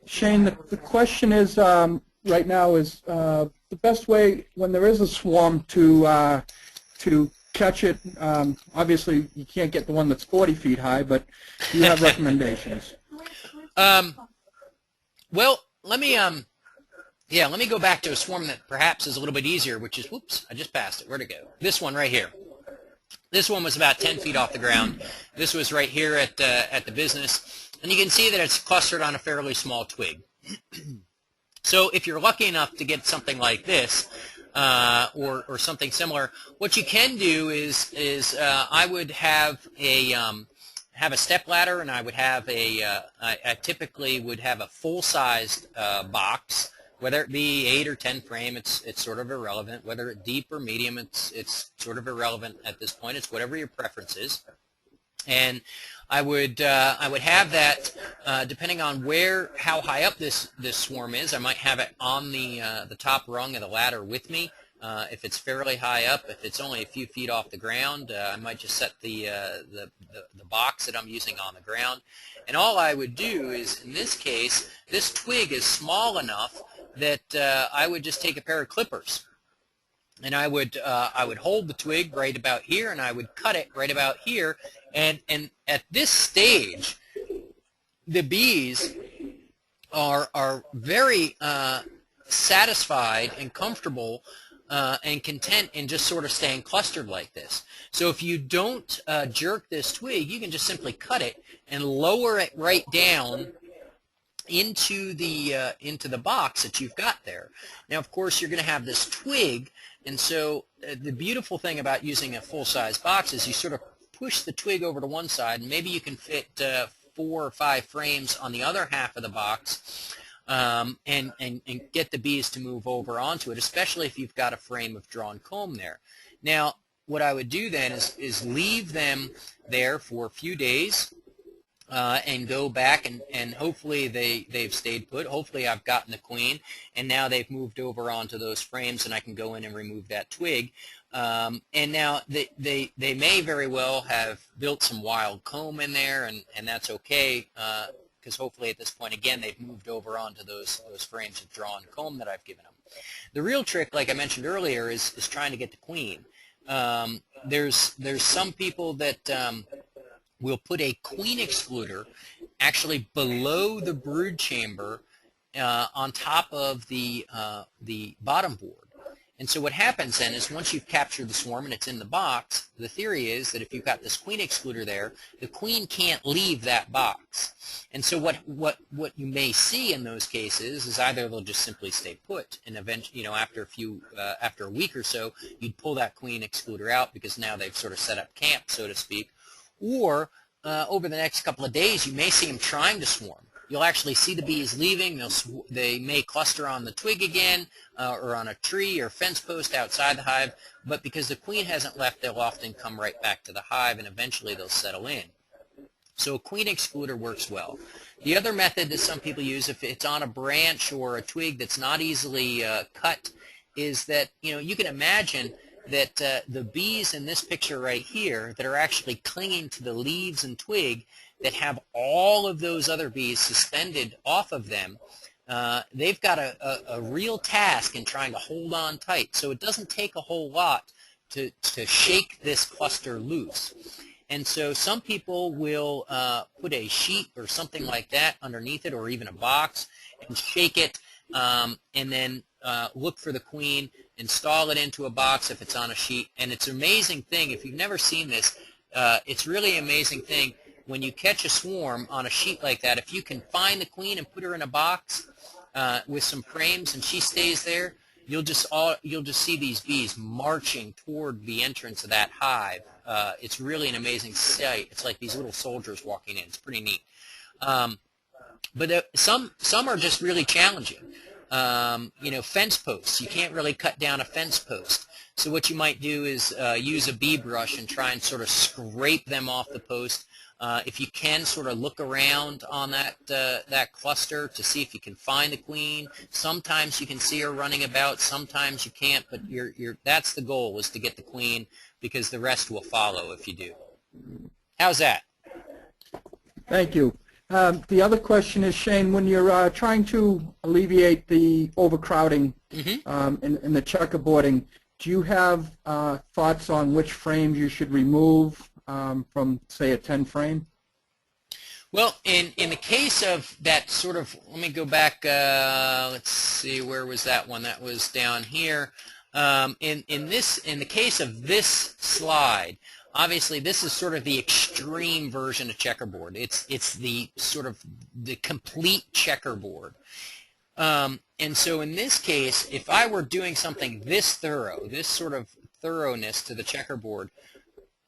Shane, the question is right now is the best way when there is a swarm to catch it. Obviously, you can't get the one that's 40 feet high, but do you have recommendations? Well, let me let me go back to a swarm that perhaps is a little bit easier, which is, whoops, I just passed it. Where'd it go? This one right here. This one was about 10 feet off the ground. This was right here at the business. And you can see that it's clustered on a fairly small twig. So if you're lucky enough to get something like this, or something similar, what you can do is I would have a step ladder, and I would have I typically would have a full-sized box. Whether it be 8 or 10 frame, it's sort of irrelevant. Whether it's deep or medium, it's sort of irrelevant at this point. It's whatever your preference is. And I would have that depending on how high up this swarm is. I might have it on the top rung of the ladder with me. If it's fairly high up, if it's only a few feet off the ground, I might just set the box that I'm using on the ground. And all I would do is, in this case, this twig is small enough that I would just take a pair of clippers, and I would hold the twig right about here, and I would cut it right about here. And at this stage, the bees are very satisfied and comfortable and content in just sort of staying clustered like this. So if you don't jerk this twig, you can just simply cut it and lower it right down into the box that you've got there. Now, of course, you're going to have this twig, and so the beautiful thing about using a full-size box is you sort of push the twig over to one side, and maybe you can fit 4 or 5 frames on the other half of the box, and get the bees to move over onto it, especially if you've got a frame of drawn comb there. Now, what I would do then is leave them there for a few days, and go back, and hopefully they've stayed put. Hopefully I've gotten the queen, and now they've moved over onto those frames, and I can go in and remove that twig. And now they may very well have built some wild comb in there, and that's okay, because hopefully at this point, again, they've moved over onto those frames of drawn comb that I've given them. The real trick, like I mentioned earlier, is trying to get the queen. There's some people that we'll put a queen excluder actually below the brood chamber on top of the bottom board. And so what happens then is once you've captured the swarm and it's in the box, the theory is that if you've got this queen excluder there, the queen can't leave that box. And so what you may see in those cases is either they'll just simply stay put, and eventually, after a week or so, you'd pull that queen excluder out because now they've sort of set up camp, so to speak. Or over the next couple of days, you may see them trying to swarm. You'll actually see the bees leaving. They may cluster on the twig again, or on a tree or fence post outside the hive, but because the queen hasn't left, they'll often come right back to the hive, and eventually they'll settle in. So a queen excluder works well. The other method that some people use, if it's on a branch or a twig that's not easily cut, is that, you can imagine that the bees in this picture right here that are actually clinging to the leaves and twig that have all of those other bees suspended off of them, they've got a real task in trying to hold on tight. So it doesn't take a whole lot to shake this cluster loose. And so some people will put a sheet or something like that underneath it, or even a box, and shake it, and then look for the queen, install it into a box if it's on a sheet. And it's an amazing thing. If you've never seen this, it's really an amazing thing. When you catch a swarm on a sheet like that, if you can find the queen and put her in a box with some frames and she stays there, you'll just see these bees marching toward the entrance of that hive. It's really an amazing sight. It's like these little soldiers walking in. It's pretty neat. But some are just really challenging. Fence posts. You can't really cut down a fence post. So what you might do is use a bee brush and try and sort of scrape them off the post. If you can, sort of look around on that cluster to see if you can find the queen. Sometimes you can see her running about. Sometimes you can't. But that's the goal, is to get the queen, because the rest will follow if you do. How's that? Thank you. The other question is, Shane, when you're trying to alleviate the overcrowding in the checkerboarding, do you have thoughts on which frames you should remove from, say, a 10 frame? Well, in the case of that sort of, let me go back, let's see, where was that one? That was down here. In the case of this slide, obviously this is sort of the extreme version of checkerboard. It's the sort of the complete checkerboard. And so in this case, if I were doing something this thorough, this sort of thoroughness to the checkerboard,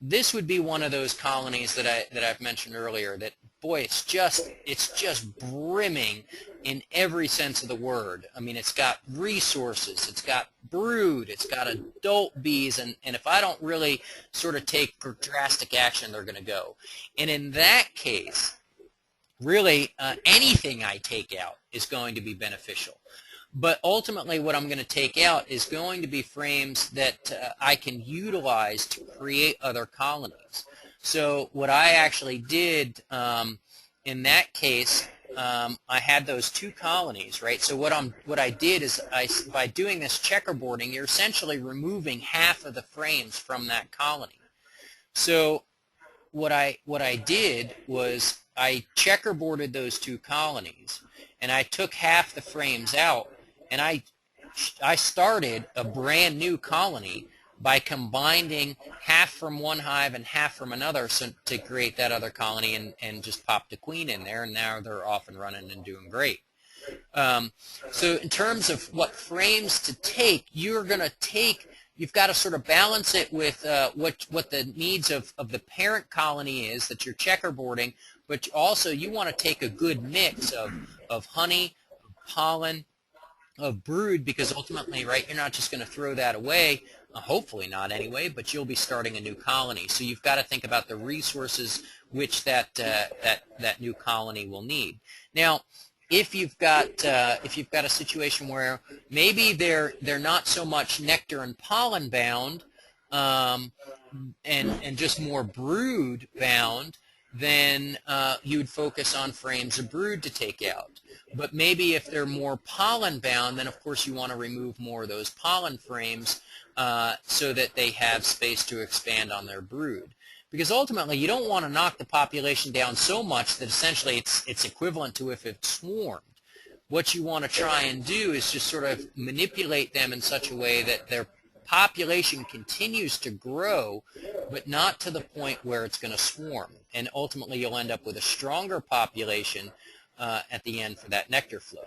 this would be one of those colonies that I've mentioned earlier that, boy, it's just brimming in every sense of the word. I mean, it's got resources, it's got brood, it's got adult bees, and if I don't really sort of take drastic action, they're going to go. And in that case, really, anything I take out is going to be beneficial. But ultimately, what I'm going to take out is going to be frames that I can utilize to create other colonies. So what I actually did in that case, I had those two colonies, right? So what I did is, by doing this checkerboarding, you're essentially removing half of the frames from that colony. So what I did was I checkerboarded those two colonies, and I took half the frames out, and I started a brand new colony by combining half from one hive and half from another, so to create that other colony, and just pop the queen in there, and now they're off and running and doing great. So in terms of what frames to take, you've got to sort of balance it with what the needs of the parent colony is that you're checkerboarding, but also you want to take a good mix of honey, of pollen, of brood, because ultimately, right, you're not just going to throw that away, hopefully not anyway, but you'll be starting a new colony. So you've got to think about the resources which that new colony will need. Now, if you've got a situation where maybe they're not so much nectar and pollen bound, and just more brood bound, then you would focus on frames of brood to take out. But maybe if they're more pollen bound, then of course you want to remove more of those pollen frames so that they have space to expand on their brood. Because ultimately you don't want to knock the population down so much that essentially it's equivalent to if it swarmed. What you want to try and do is just sort of manipulate them in such a way that their population continues to grow, but not to the point where it's going to swarm. And ultimately you'll end up with a stronger population at the end for that nectar flow.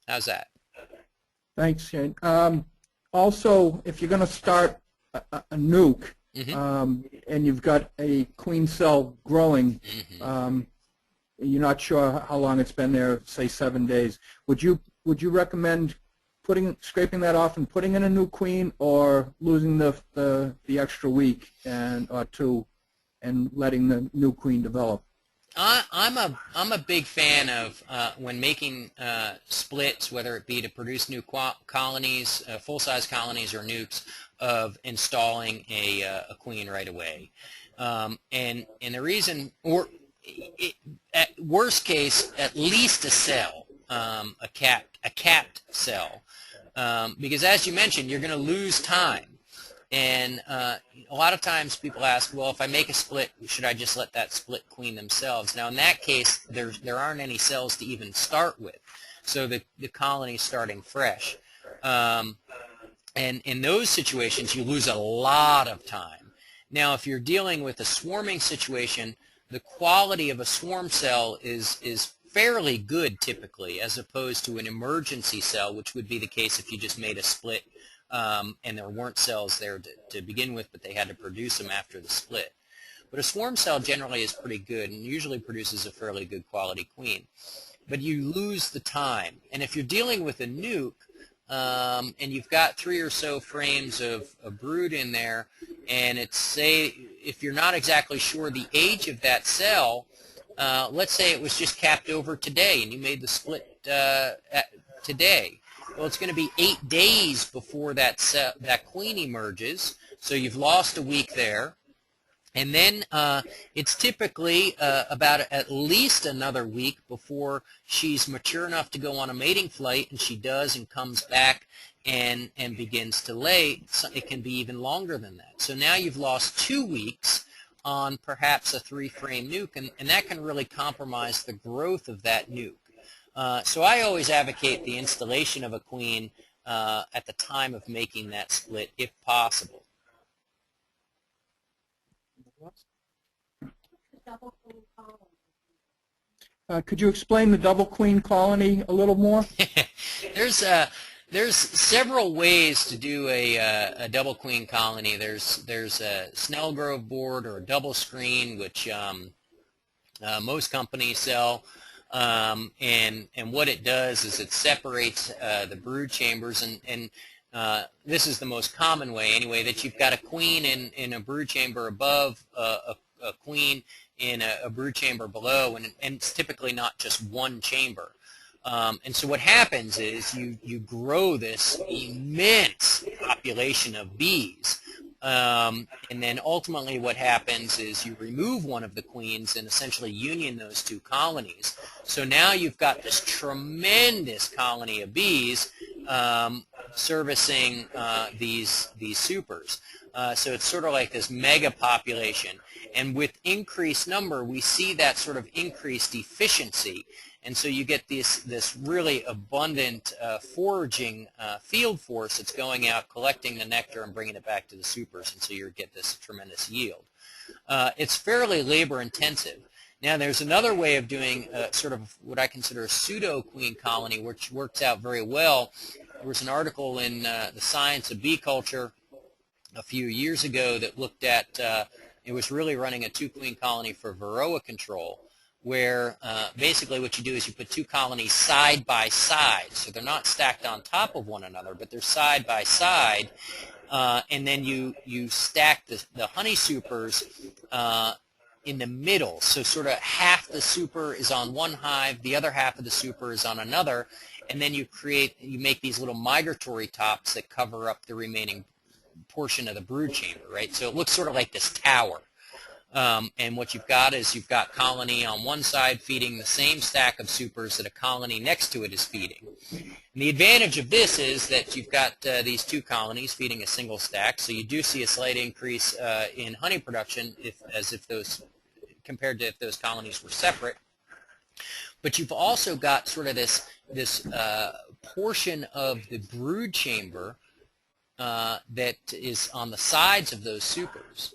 How's that? Thanks, Shane. Also, if you're going to start a nuke, and you've got a queen cell growing, you're not sure how long it's been there, say 7 days, would you recommend scraping that off and putting in a new queen, or losing the extra week or two and letting the new queen develop. I'm a big fan of when making splits, whether it be to produce new colonies, full-size colonies or nukes, of installing a queen right away. And the reason, or at worst case, at least a cell, a capped cell, because as you mentioned, you're going to lose time. And a lot of times people ask, well, if I make a split, should I just let that split queen themselves? Now, in that case, there aren't any cells to even start with, so the colony's starting fresh. And in those situations, you lose a lot of time. Now, if you're dealing with a swarming situation, the quality of a swarm cell is fairly good typically, as opposed to an emergency cell, which would be the case if you just made a split and there weren't cells there to begin with, but they had to produce them after the split. But a swarm cell generally is pretty good and usually produces a fairly good quality queen. But you lose the time. And if you're dealing with a nuke, and you've got 3 or so frames of brood in there, and it's, say, if you're not exactly sure the age of that cell, let's say it was just capped over today and you made the split today. Well, it's going to be 8 days before that queen emerges, so you've lost a week there. And then it's typically about at least another week before she's mature enough to go on a mating flight, and she does and comes back and begins to lay. It can be even longer than that. So now you've lost 2 weeks on perhaps a 3-frame nuke, and that can really compromise the growth of that nuke. So I always advocate the installation of a queen at the time of making that split, if possible. Could you explain the double queen colony a little more? There's several ways to do a double queen colony. There's a Snellgrove board or a double screen, which most companies sell. And what it does is it separates the brood chambers, and this is the most common way anyway, that you've got a queen in a brood chamber above a queen in a brood chamber below, and it's typically not just one chamber. And so what happens is you grow this immense population of bees. And then ultimately what happens is you remove one of the queens and essentially union those 2 colonies. So now you've got this tremendous colony of bees servicing these supers. So it's sort of like this mega population. And with increased number, we see that sort of increased efficiency. And so you get this really abundant foraging field force that's going out, collecting the nectar and bringing it back to the supers, and so you get this tremendous yield. It's fairly labor intensive. Now there's another way of doing sort of what I consider a pseudo queen colony, which works out very well. There was an article in the Science of Bee Culture a few years ago that looked at, it was really running a 2-queen colony for Varroa control, where basically what you do is you put 2 colonies side by side. So they're not stacked on top of one another, but they're side by side. And then you stack the honey supers in the middle. So sort of half the super is on one hive, the other half of the super is on another. And then you make these little migratory tops that cover up the remaining portion of the brood chamber, right? So it looks sort of like this tower. And what you've got is you've got colony on one side feeding the same stack of supers that a colony next to it is feeding. And the advantage of this is that you've got these 2 colonies feeding a single stack, so you do see a slight increase in honey production compared to if those colonies were separate. But you've also got sort of this portion of the brood chamber that is on the sides of those supers.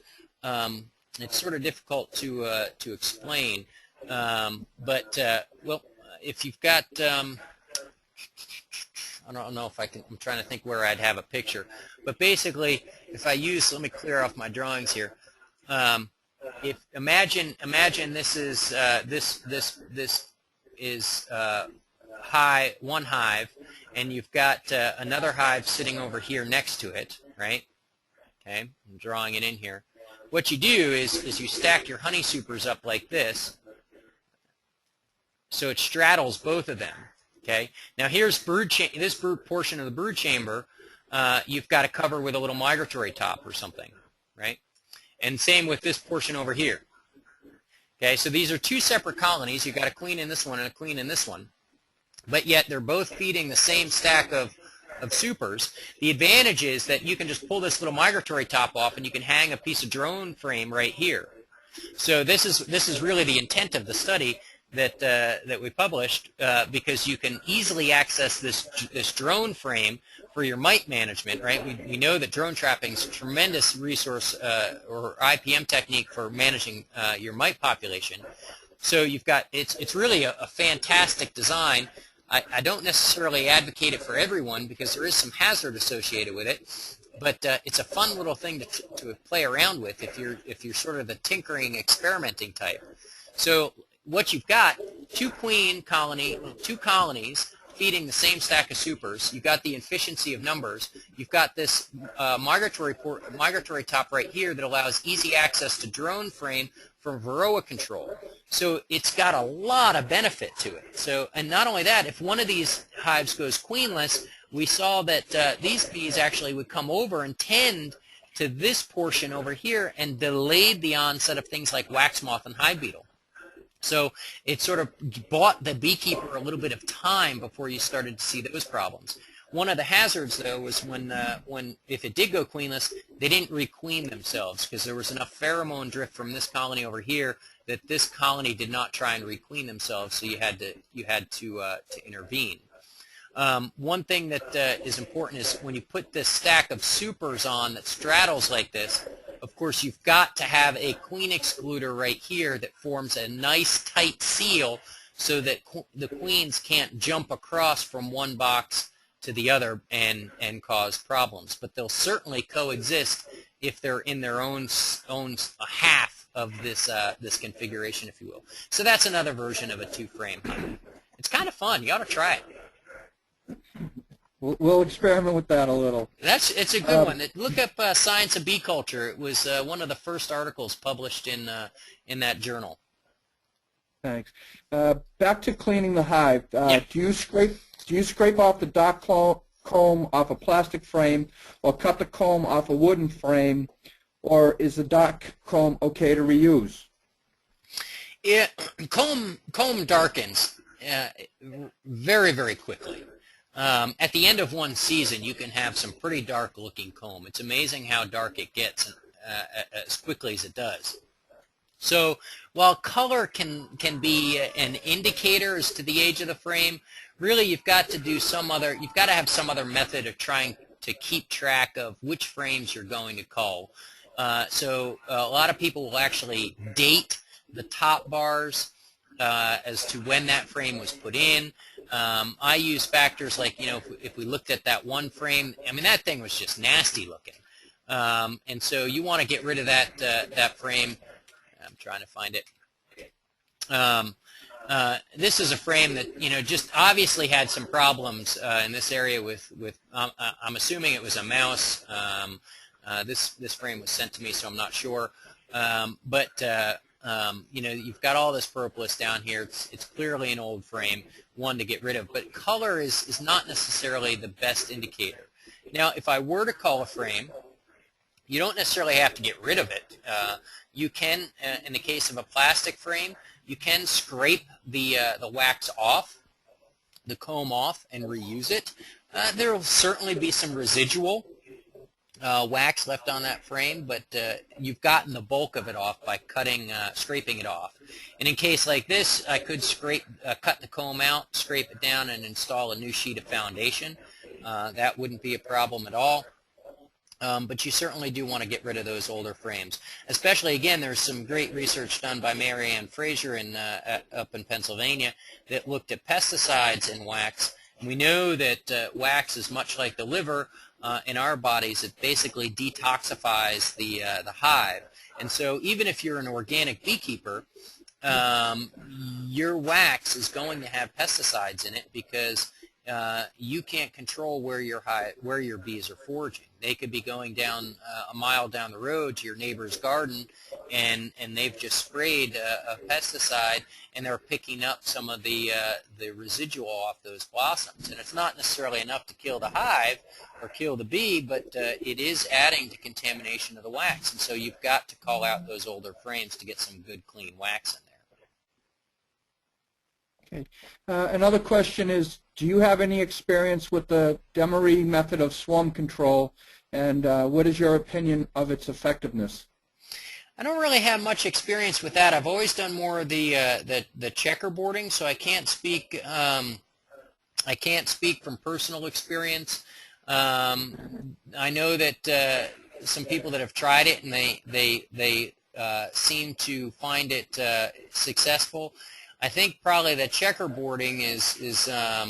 It's sort of difficult to explain, but well, if you've got, I don't know if I can. I'm trying to think where I'd have a picture, but basically, if I use, let me clear off my drawings here. If imagine this is this is one hive, and you've got another hive sitting over here next to it, right? Okay, I'm drawing it in here. what you do is you stack your honey supers up like this, so it straddles both of them. Okay. Now here's this brood portion of the brood chamber. You've got to cover with a little migratory top or something, right? And same with this portion over here. Okay, so these are two separate colonies. You've got a queen in this one and a queen in this one, but yet they're both feeding the same stack of supers. The advantage is that you can just pull this little migratory top off and you can hang a piece of drone frame right here. So this is really the intent of the study that we published, because you can easily access this drone frame for your mite management, right? We know that drone trapping is a tremendous resource or IPM technique for managing your mite population. So you've got, it's really a fantastic design. I don't necessarily advocate it for everyone because there is some hazard associated with it, but it's a fun little thing to play around with if you're sort of the tinkering, experimenting type. So what you've got, two colonies feeding the same stack of supers. You've got the efficiency of numbers. You've got this migratory top right here that allows easy access to drone frame for varroa control. So it's got a lot of benefit to it. So, and not only that, if one of these hives goes queenless, we saw that these bees actually would come over and tend to this portion over here and delayed the onset of things like wax moth and hive beetle. So it sort of bought the beekeeper a little bit of time before you started to see those problems. One of the hazards, though, was when if it did go queenless, they didn't requeen themselves because there was enough pheromone drift from this colony over here that this colony did not try and requeen themselves, so you had to intervene. One thing that is important is when you put this stack of supers on that straddles like this, of course, you've got to have a queen excluder right here that forms a nice tight seal so that the queens can't jump across from one box to the other and cause problems. But they'll certainly coexist if they're in their own half of this configuration, if you will. So that's another version of a two-frame. It's kind of fun. You ought to try it. We'll experiment with that a little. It's a good one. Look up Science of Bee Culture. It was one of the first articles published in that journal. Thanks. Back to cleaning the hive. Yeah. Do you scrape off the dock comb off a plastic frame, or cut the comb off a wooden frame, or is the dock comb okay to reuse? Comb darkens very, very quickly. At the end of one season, you can have some pretty dark-looking comb. It's amazing how dark it gets as quickly as it does. So while color can be an indicator as to the age of the frame, really you've got to have some other method of trying to keep track of which frames you're going to cull. So a lot of people will actually date the top bars as to when that frame was put in. I use factors like, if we looked at that one frame, I mean, that thing was just nasty looking. And so you want to get rid of that frame. I'm trying to find it. This is a frame that, just obviously had some problems in this area with I'm assuming it was a mouse. This frame was sent to me, so I'm not sure. You've got all this propolis down here. It's clearly an old frame, one to get rid of. But color is not necessarily the best indicator. Now, if I were to cull a frame, you don't necessarily have to get rid of it. You can, in the case of a plastic frame, you can scrape the wax off, the comb off, and reuse it. There will certainly be some residual wax left on that frame, but you've gotten the bulk of it off by scraping it off. And in case like this, I could cut the comb out, scrape it down, and install a new sheet of foundation. That wouldn't be a problem at all. But you certainly do want to get rid of those older frames. Especially, again, there's some great research done by Mary Ann Fraser up in Pennsylvania that looked at pesticides in wax. And we know that wax is much like the liver in our bodies. It basically detoxifies the hive. And so even if you're an organic beekeeper, your wax is going to have pesticides in it because you can't control where your bees are foraging. They could be going down a mile down the road to your neighbor's garden, and they've just sprayed a pesticide, and they're picking up some of the residual off those blossoms. And it's not necessarily enough to kill the hive or kill the bee, but it is adding to contamination of the wax. And so you've got to call out those older frames to get some good clean wax in there. Okay. Another question is, do you have any experience with the Demery method of swarm control, and what is your opinion of its effectiveness? I don't really have much experience with that. I've always done more of the checkerboarding, so I can't speak. I can't speak from personal experience. I know that some people that have tried it, and they seem to find it successful. I think probably the checkerboarding is I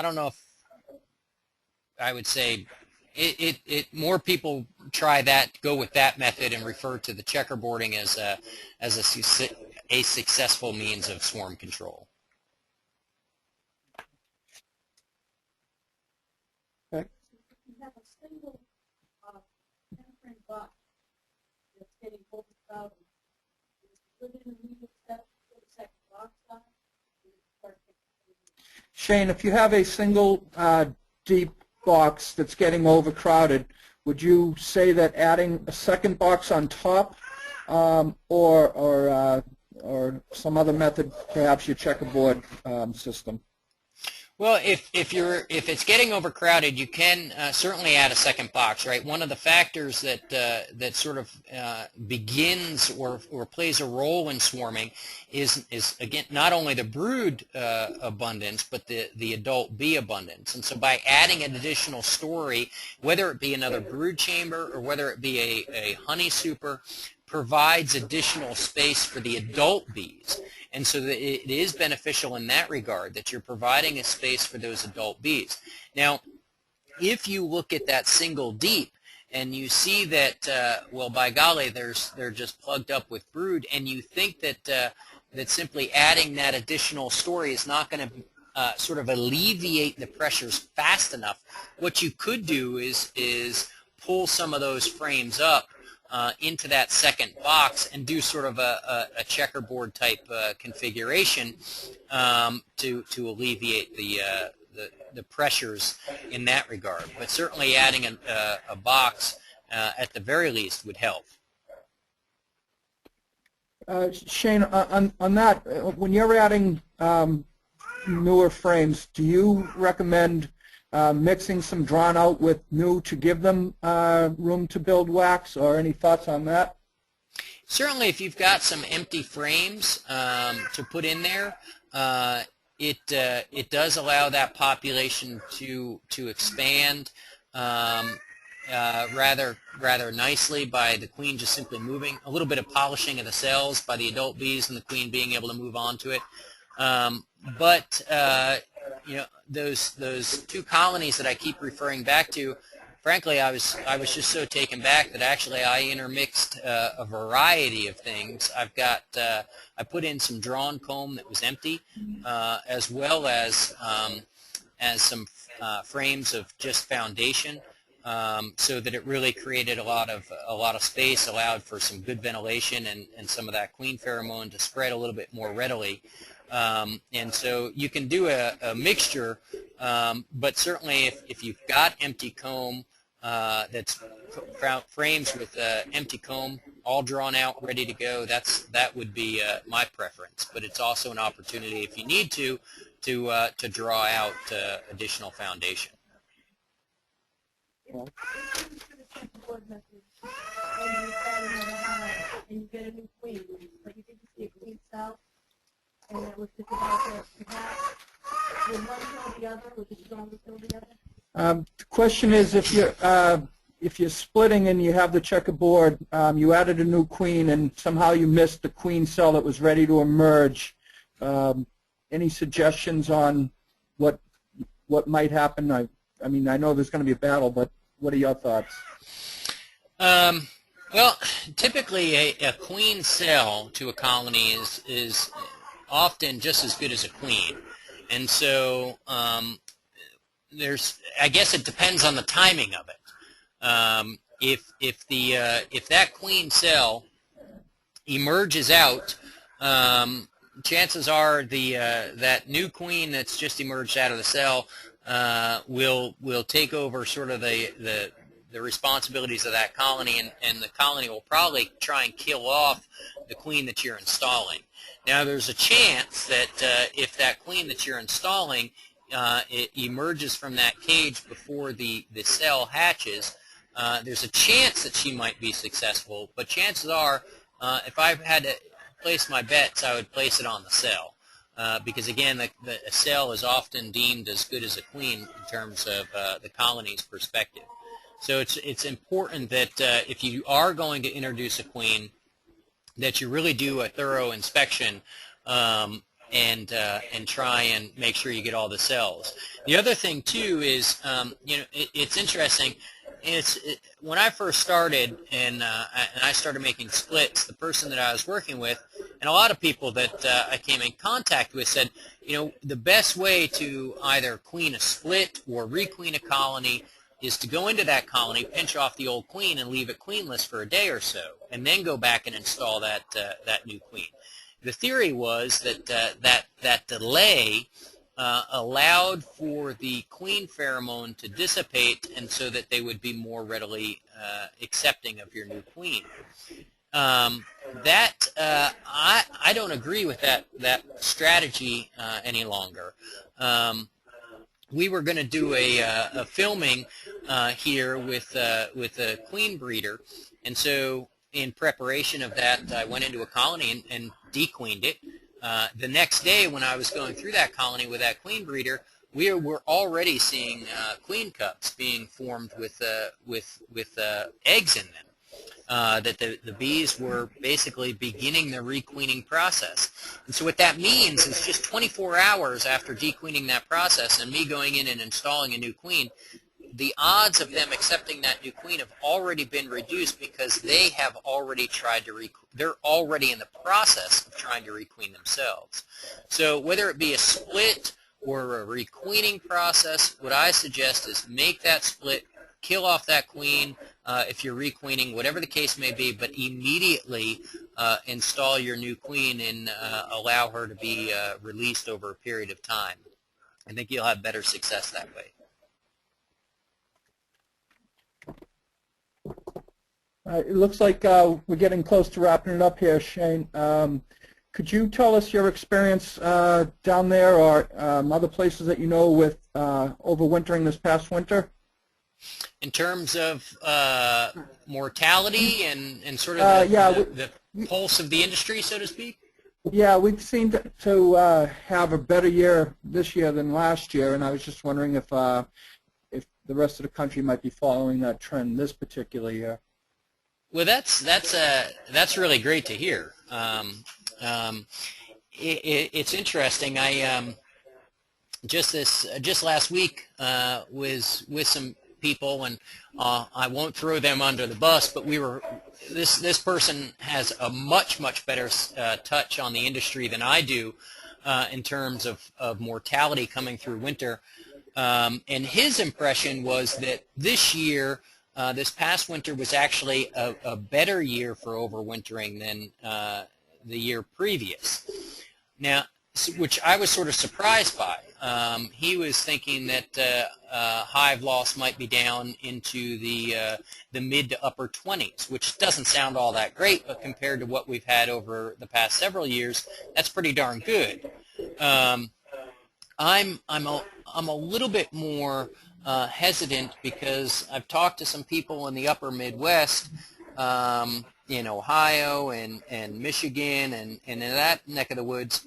don't know if I would say more people try that, go with that method, and refer to the checkerboarding as a successful means of swarm control. Okay. You have a single temporary box that's getting overcrowded. Put in a medium step, put a second box on it. Shane, if you have a single deep box that's getting overcrowded, would you say that adding a second box on top, or some other method, perhaps your checkerboard system? Well, if it's getting overcrowded, you can certainly add a second box, right? One of the factors that sort of begins or plays a role in swarming is again not only the brood abundance, but the adult bee abundance. And so by adding an additional story, whether it be another brood chamber or whether it be a honey super, provides additional space for the adult bees. And so it is beneficial in that regard, that you're providing a space for those adult bees. Now, if you look at that single deep and you see that, well, by golly, they're just plugged up with brood, and you think that simply adding that additional story is not going to sort of alleviate the pressures fast enough, what you could do is pull some of those frames up into that second box and do sort of a checkerboard type configuration to alleviate the pressures in that regard. But certainly adding a box at the very least would help. Shane, on that, when you're adding newer frames, do you recommend mixing some drawn out with new to give them room to build wax, or any thoughts on that? Certainly, if you've got some empty frames to put in there, it does allow that population to expand rather nicely by the queen just simply moving, a little bit of polishing of the cells by the adult bees and the queen being able to move on to it. But you know, those two colonies that I keep referring back to, frankly, I was just so taken back that actually I intermixed a variety of things. I've got I put in some drawn comb that was empty, as well as some frames of just foundation, so that it really created a lot of space, allowed for some good ventilation and some of that queen pheromone to spread a little bit more readily. And so you can do a mixture, but certainly if you've got empty comb, that's frames with empty comb, all drawn out, ready to go, that would be my preference. But it's also an opportunity, if you need to draw out additional foundation. And you get a new queen, but you didn't see a queen cell, and it was just about to hatch. Would one kill the other? Would the stronger kill the other? The question is, if you're splitting and you have the checkerboard, you added a new queen and somehow you missed the queen cell that was ready to emerge. Any suggestions on what might happen? I mean, I know there's going to be a battle, but what are your thoughts? Well, typically a queen cell to a colony is often just as good as a queen. And so I guess it depends on the timing of it. If that queen cell emerges out, chances are that new queen that's just emerged out of the cell will take over sort of the responsibilities of that colony, and the colony will probably try and kill off the queen that you're installing. Now, there's a chance that if that queen that you're installing it emerges from that cage before the cell hatches, there's a chance that she might be successful, but chances are, if I had to place my bets, I would place it on the cell. Because again, the cell is often deemed as good as a queen in terms of the colony's perspective. So it's important that if you are going to introduce a queen, that you really do a thorough inspection and try and make sure you get all the cells. The other thing too is, it's interesting. When I first started and I started making splits, the person that I was working with, and a lot of people that I came in contact with said, the best way to either queen a split or requeen a colony is to go into that colony, pinch off the old queen, and leave it queenless for a day or so, and then go back and install that new queen. The theory was that that delay allowed for the queen pheromone to dissipate, and so that they would be more readily accepting of your new queen. I don't agree with that strategy any longer. We were going to do a filming here with a queen breeder, and so in preparation of that, I went into a colony and dequeened it. The next day, when I was going through that colony with that queen breeder, we were already seeing queen cups being formed with eggs in them. That the bees were basically beginning the requeening process. And so what that means is just 24 hours after dequeening that process and me going in and installing a new queen, the odds of them accepting that new queen have already been reduced because they have already tried to they're already in the process of trying to requeen themselves. So whether it be a split or a requeening process, what I suggest is make that split, kill off that queen if you're requeening, whatever the case may be, but immediately install your new queen and allow her to be released over a period of time. I think you'll have better success that way. It looks like we're getting close to wrapping it up here, Shane. Could you tell us your experience down there or other places that you know with overwintering this past winter? In terms of mortality and sort of the pulse of the industry, so to speak? Yeah, we've seen to have a better year this year than last year, and I was just wondering if the rest of the country might be following that trend this particular year. Well, that's really great to hear. It's interesting. I just last week was with some people, and I won't throw them under the bus, but this person has a much better touch on the industry than I do in terms of mortality coming through winter. And his impression was that this year, this past winter was actually a better year for overwintering than the year previous. Now, which I was sort of surprised by. He was thinking that hive loss might be down into the mid to upper 20s, which doesn't sound all that great, but compared to what we've had over the past several years, that's pretty darn good. I'm a little bit more hesitant because I've talked to some people in the upper Midwest, in Ohio and Michigan and in that neck of the woods,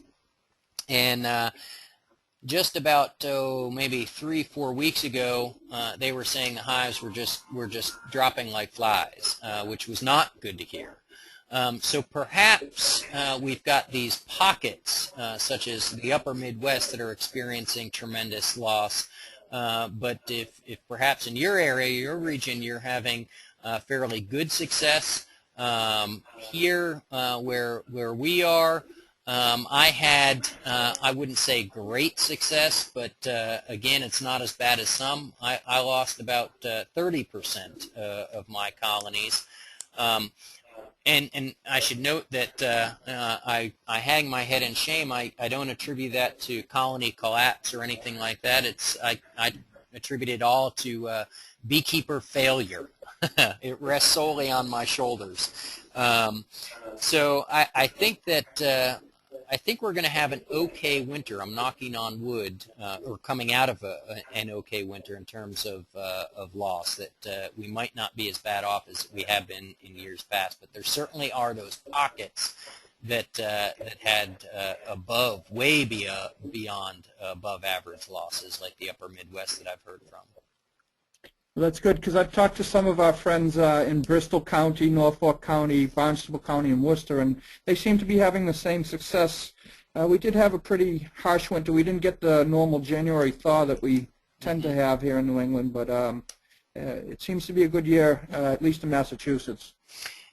and just about maybe 3-4 weeks ago, they were saying the hives were just dropping like flies, which was not good to hear. So perhaps we've got these pockets, such as the upper Midwest, that are experiencing tremendous loss. But if perhaps in your area, your region, you're having fairly good success, here where we are, I had, I wouldn't say great success, but again, it's not as bad as some. I lost about 30% of my colonies. And I should note that I hang my head in shame. I don't attribute that to colony collapse or anything like that. I attribute it all to beekeeper failure. It rests solely on my shoulders. So I think that I think we're going to have an okay winter. I'm knocking on wood, or coming out of an okay winter in terms of loss, that we might not be as bad off as we have been in years past, but there certainly are those pockets that had way beyond above average losses, like the upper Midwest that I've heard from. Well, that's good, because I've talked to some of our friends in Bristol County, Norfolk County, Barnstable County, and Worcester, and they seem to be having the same success. We did have a pretty harsh winter. We didn't get the normal January thaw that we tend to have here in New England, but it seems to be a good year, at least in Massachusetts.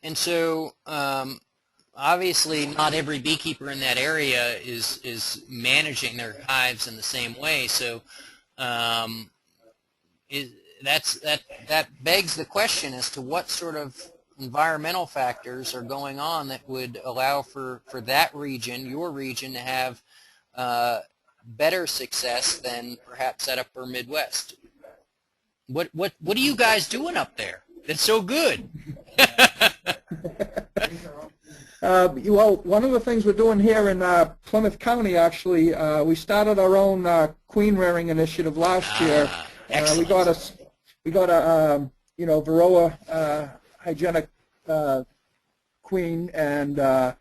And so obviously not every beekeeper in that area is managing their hives in the same way, so that begs the question as to what sort of environmental factors are going on that would allow for that region, your region, to have better success than perhaps that upper Midwest. What are you guys doing up there that's so good? Well, one of the things we're doing here in Plymouth County, actually, we started our own queen rearing initiative last year. We got a Varroa hygienic queen, and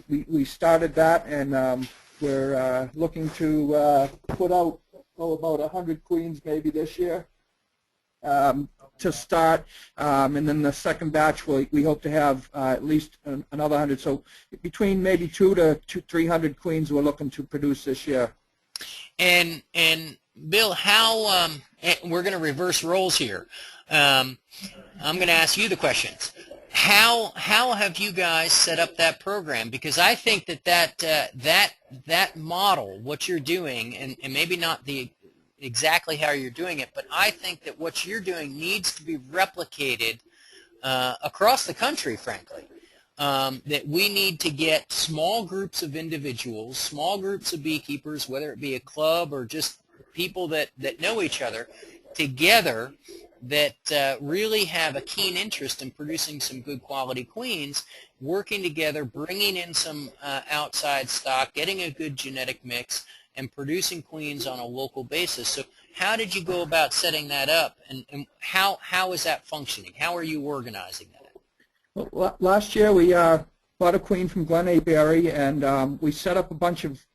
we started that, and we're looking to put out about 100 queens maybe this year to start, and then the second batch we hope to have at least another 100. So between maybe 200 to 300 queens we're looking to produce this year. And Bill, how we're going to reverse roles here. I'm going to ask you the questions. How have you guys set up that program? Because I think that model, what you're doing, and maybe not exactly how you're doing it, but I think that what you're doing needs to be replicated across the country, frankly. That we need to get small groups of individuals, small groups of beekeepers, whether it be a club or just people that know each other, together, that really have a keen interest in producing some good quality queens, working together, bringing in some outside stock, getting a good genetic mix, and producing queens on a local basis. So how did you go about setting that up, and how is that functioning? How are you organizing that? Well, last year we bought a queen from Glen Aberry, and we set up a bunch of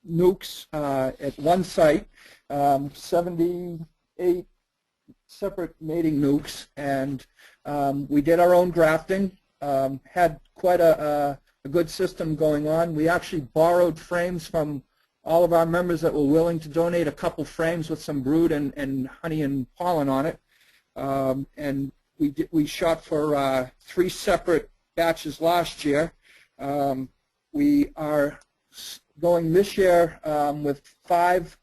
nukes at one site, 78 separate mating nukes, and we did our own grafting, had quite a good system going on. We actually borrowed frames from all of our members that were willing to donate a couple frames with some brood and honey and pollen on it, and we shot for 3 separate batches last year. We are going this year with 5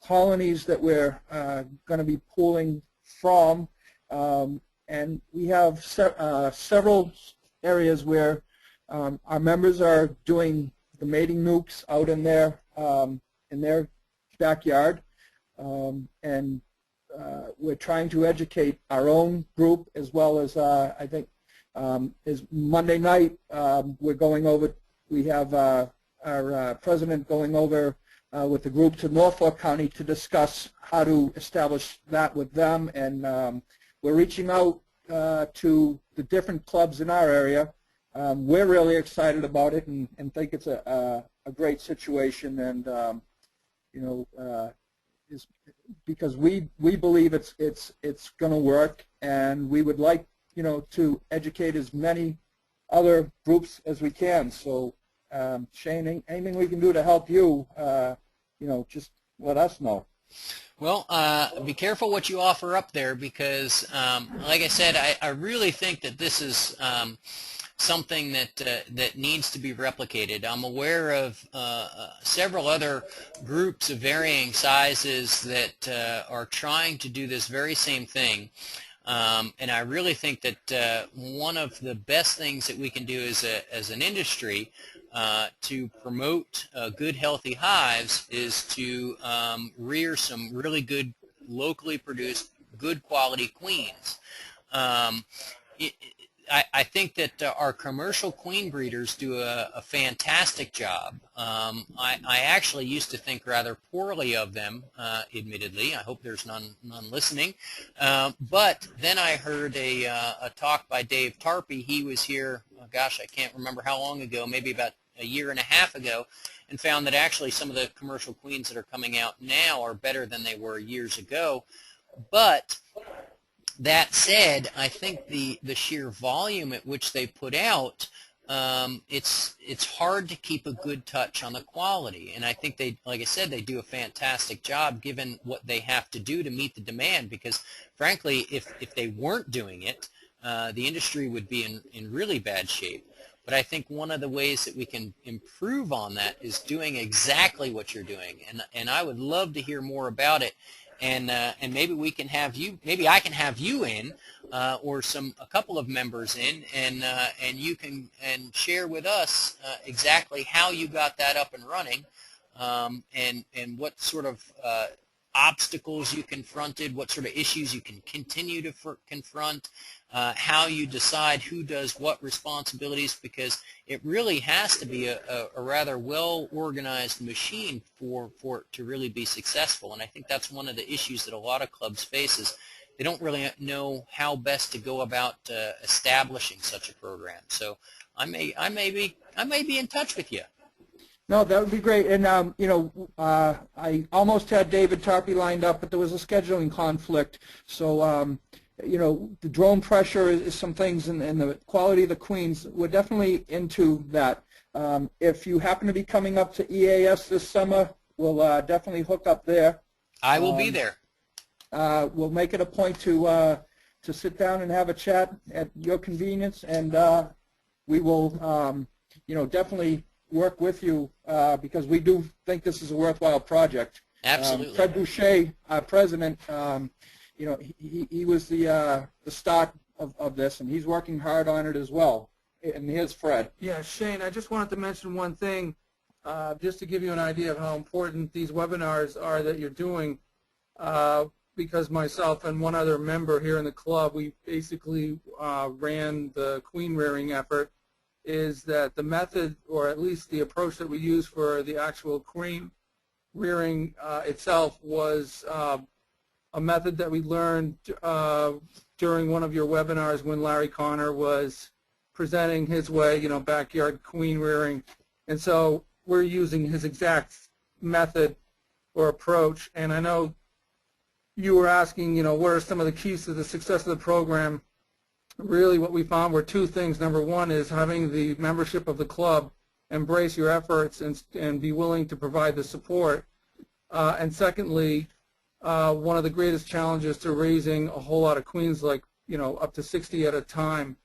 colonies that we're going to be pooling from, and we have several areas where our members are doing the mating nukes out in their backyard, and we're trying to educate our own group, as well as I think is Monday night we're going over. We have our president going over with the group to Norfolk County to discuss how to establish that with them, and we're reaching out to the different clubs in our area. We're really excited about it and think it's a great situation, and because we believe it's going to work, and we would like to educate as many other groups as we can. So Shane, anything we can do to help you, just let us know. Well, be careful what you offer up there, because like I said, I really think that this is something that needs to be replicated. I'm aware of several other groups of varying sizes that are trying to do this very same thing. And I really think that one of the best things that we can do as an industry to promote good, healthy hives is to rear some really good, locally produced, good quality queens. I think that our commercial queen breeders do a fantastic job. I actually used to think rather poorly of them, admittedly. I hope there's none listening. But then I heard a talk by Dave Tarpey. He was here, oh gosh, I can't remember how long ago, maybe about a year and a half ago, and found that actually some of the commercial queens that are coming out now are better than they were years ago. But that said, I think the sheer volume at which they put out, it's hard to keep a good touch on the quality. And I think they, like I said, they do a fantastic job given what they have to do to meet the demand, because frankly, if they weren't doing it, the industry would be in really bad shape. But I think one of the ways that we can improve on that is doing exactly what you're doing. And I would love to hear more about it. And maybe we can have you, maybe I can have you in, or a couple of members in, and you can share with us exactly how you got that up and running, and what sort of obstacles you confronted, what sort of issues you can continue to confront, how you decide who does what responsibilities, because it really has to be a rather well-organized machine for it to really be successful. And I think that's one of the issues that a lot of clubs face, is they don't really know how best to go about establishing such a program. So I may be in touch with you. No, that would be great. And, I almost had David Tarpey lined up, but there was a scheduling conflict. So, the drone pressure is some things, and the quality of the queens, we're definitely into that. If you happen to be coming up to EAS this summer, we'll definitely hook up there. I will be there. We'll make it a point to sit down and have a chat at your convenience, and we will, definitely work with you, because we do think this is a worthwhile project. Absolutely. Fred Boucher, our president, he was the start of this, and he's working hard on it as well. And here's Fred. Yeah, Shane, I just wanted to mention one thing, just to give you an idea of how important these webinars are that you're doing, because myself and one other member here in the club, we basically ran the queen rearing effort, is that the method, or at least the approach that we use for the actual queen rearing itself, was a method that we learned during one of your webinars when Larry Connor was presenting his way, backyard queen rearing. And so we're using his exact method or approach. And I know you were asking, what are some of the keys to the success of the program? Really what we found were two things. Number one is having the membership of the club embrace your efforts and be willing to provide the support. And secondly, one of the greatest challenges to raising a whole lot of queens, like up to 60 at a time,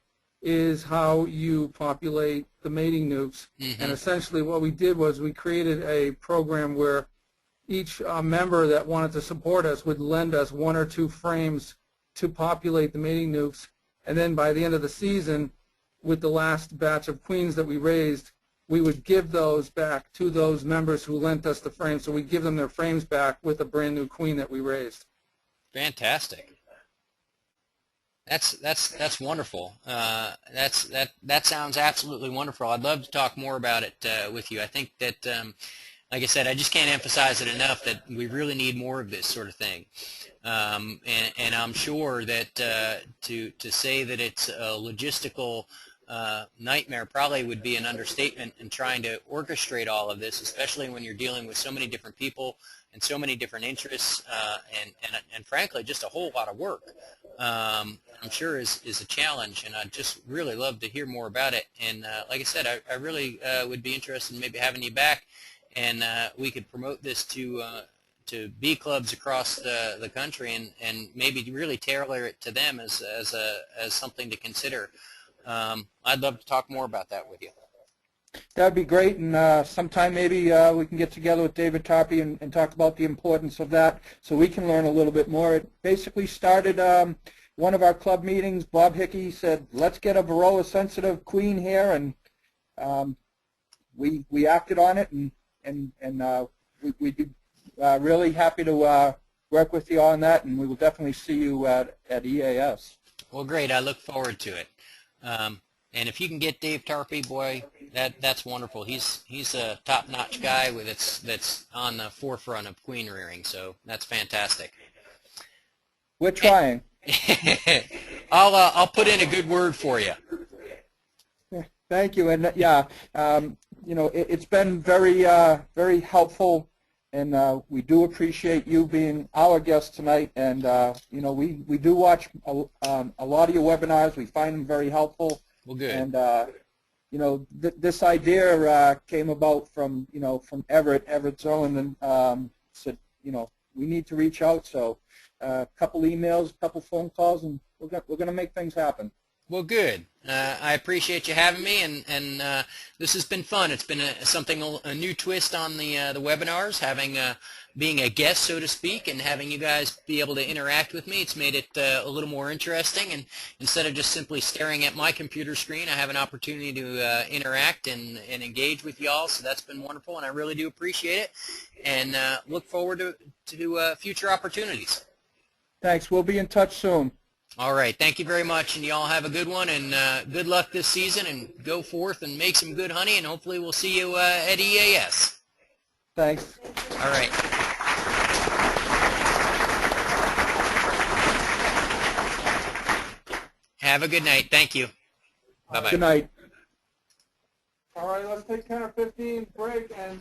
is how you populate the mating nukes. Mm-hmm. And essentially what we did was we created a program where each member that wanted to support us would lend us 1 or 2 frames to populate the mating nukes. And then by the end of the season, with the last batch of queens that we raised, we would give those back to those members who lent us the frames. So we give them their frames back with a brand new queen that we raised. Fantastic. That's wonderful. That sounds absolutely wonderful. I'd love to talk more about it with you. I think that, like I said, I just can't emphasize it enough that we really need more of this sort of thing. And I'm sure that to say that it's a logistical nightmare probably would be an understatement in trying to orchestrate all of this, especially when you're dealing with so many different people and so many different interests, and frankly, just a whole lot of work. I'm sure is a challenge, and I'd just really love to hear more about it. And like I said, I really would be interested in maybe having you back, and we could promote this to bee clubs across the country, and maybe really tailor it to them as something to consider. I'd love to talk more about that with you. That'd be great, and sometime maybe we can get together with David Tarpey and talk about the importance of that so we can learn a little bit more. It basically started one of our club meetings. Bob Hickey said, let's get a Varroa-sensitive queen here, and we acted on it, and we'd be really happy to work with you on that, and we will definitely see you at EAS. Well, great. I look forward to it. And if you can get Dave Tarpey, boy, that's wonderful. He's a top-notch guy that's on the forefront of queen rearing, so that's fantastic. We're trying. I'll put in a good word for you. Thank you, and yeah, you know, it's been very very helpful, and we do appreciate you being our guest tonight. And you know, we do watch a lot of your webinars. We find them very helpful. Well, good. And you know, this idea came about from Everett's own, and said, you know, we need to reach out. So a couple emails, a couple phone calls, and we're going to make things happen. Well, good. I appreciate you having me, and this has been fun. It's been a new twist on the webinars, having being a guest, so to speak, and having you guys be able to interact with me. It's made it a little more interesting, and instead of just simply staring at my computer screen, I have an opportunity to interact and engage with y'all. So that's been wonderful, and I really do appreciate it, and look forward to future opportunities. Thanks. We'll be in touch soon. All right. Thank you very much, and you all have a good one, and good luck this season, and go forth and make some good honey, and hopefully we'll see you at EAS. Thanks. All right. Have a good night. Thank you. Bye-bye. Good night. All right, let's take 10 or 15 break and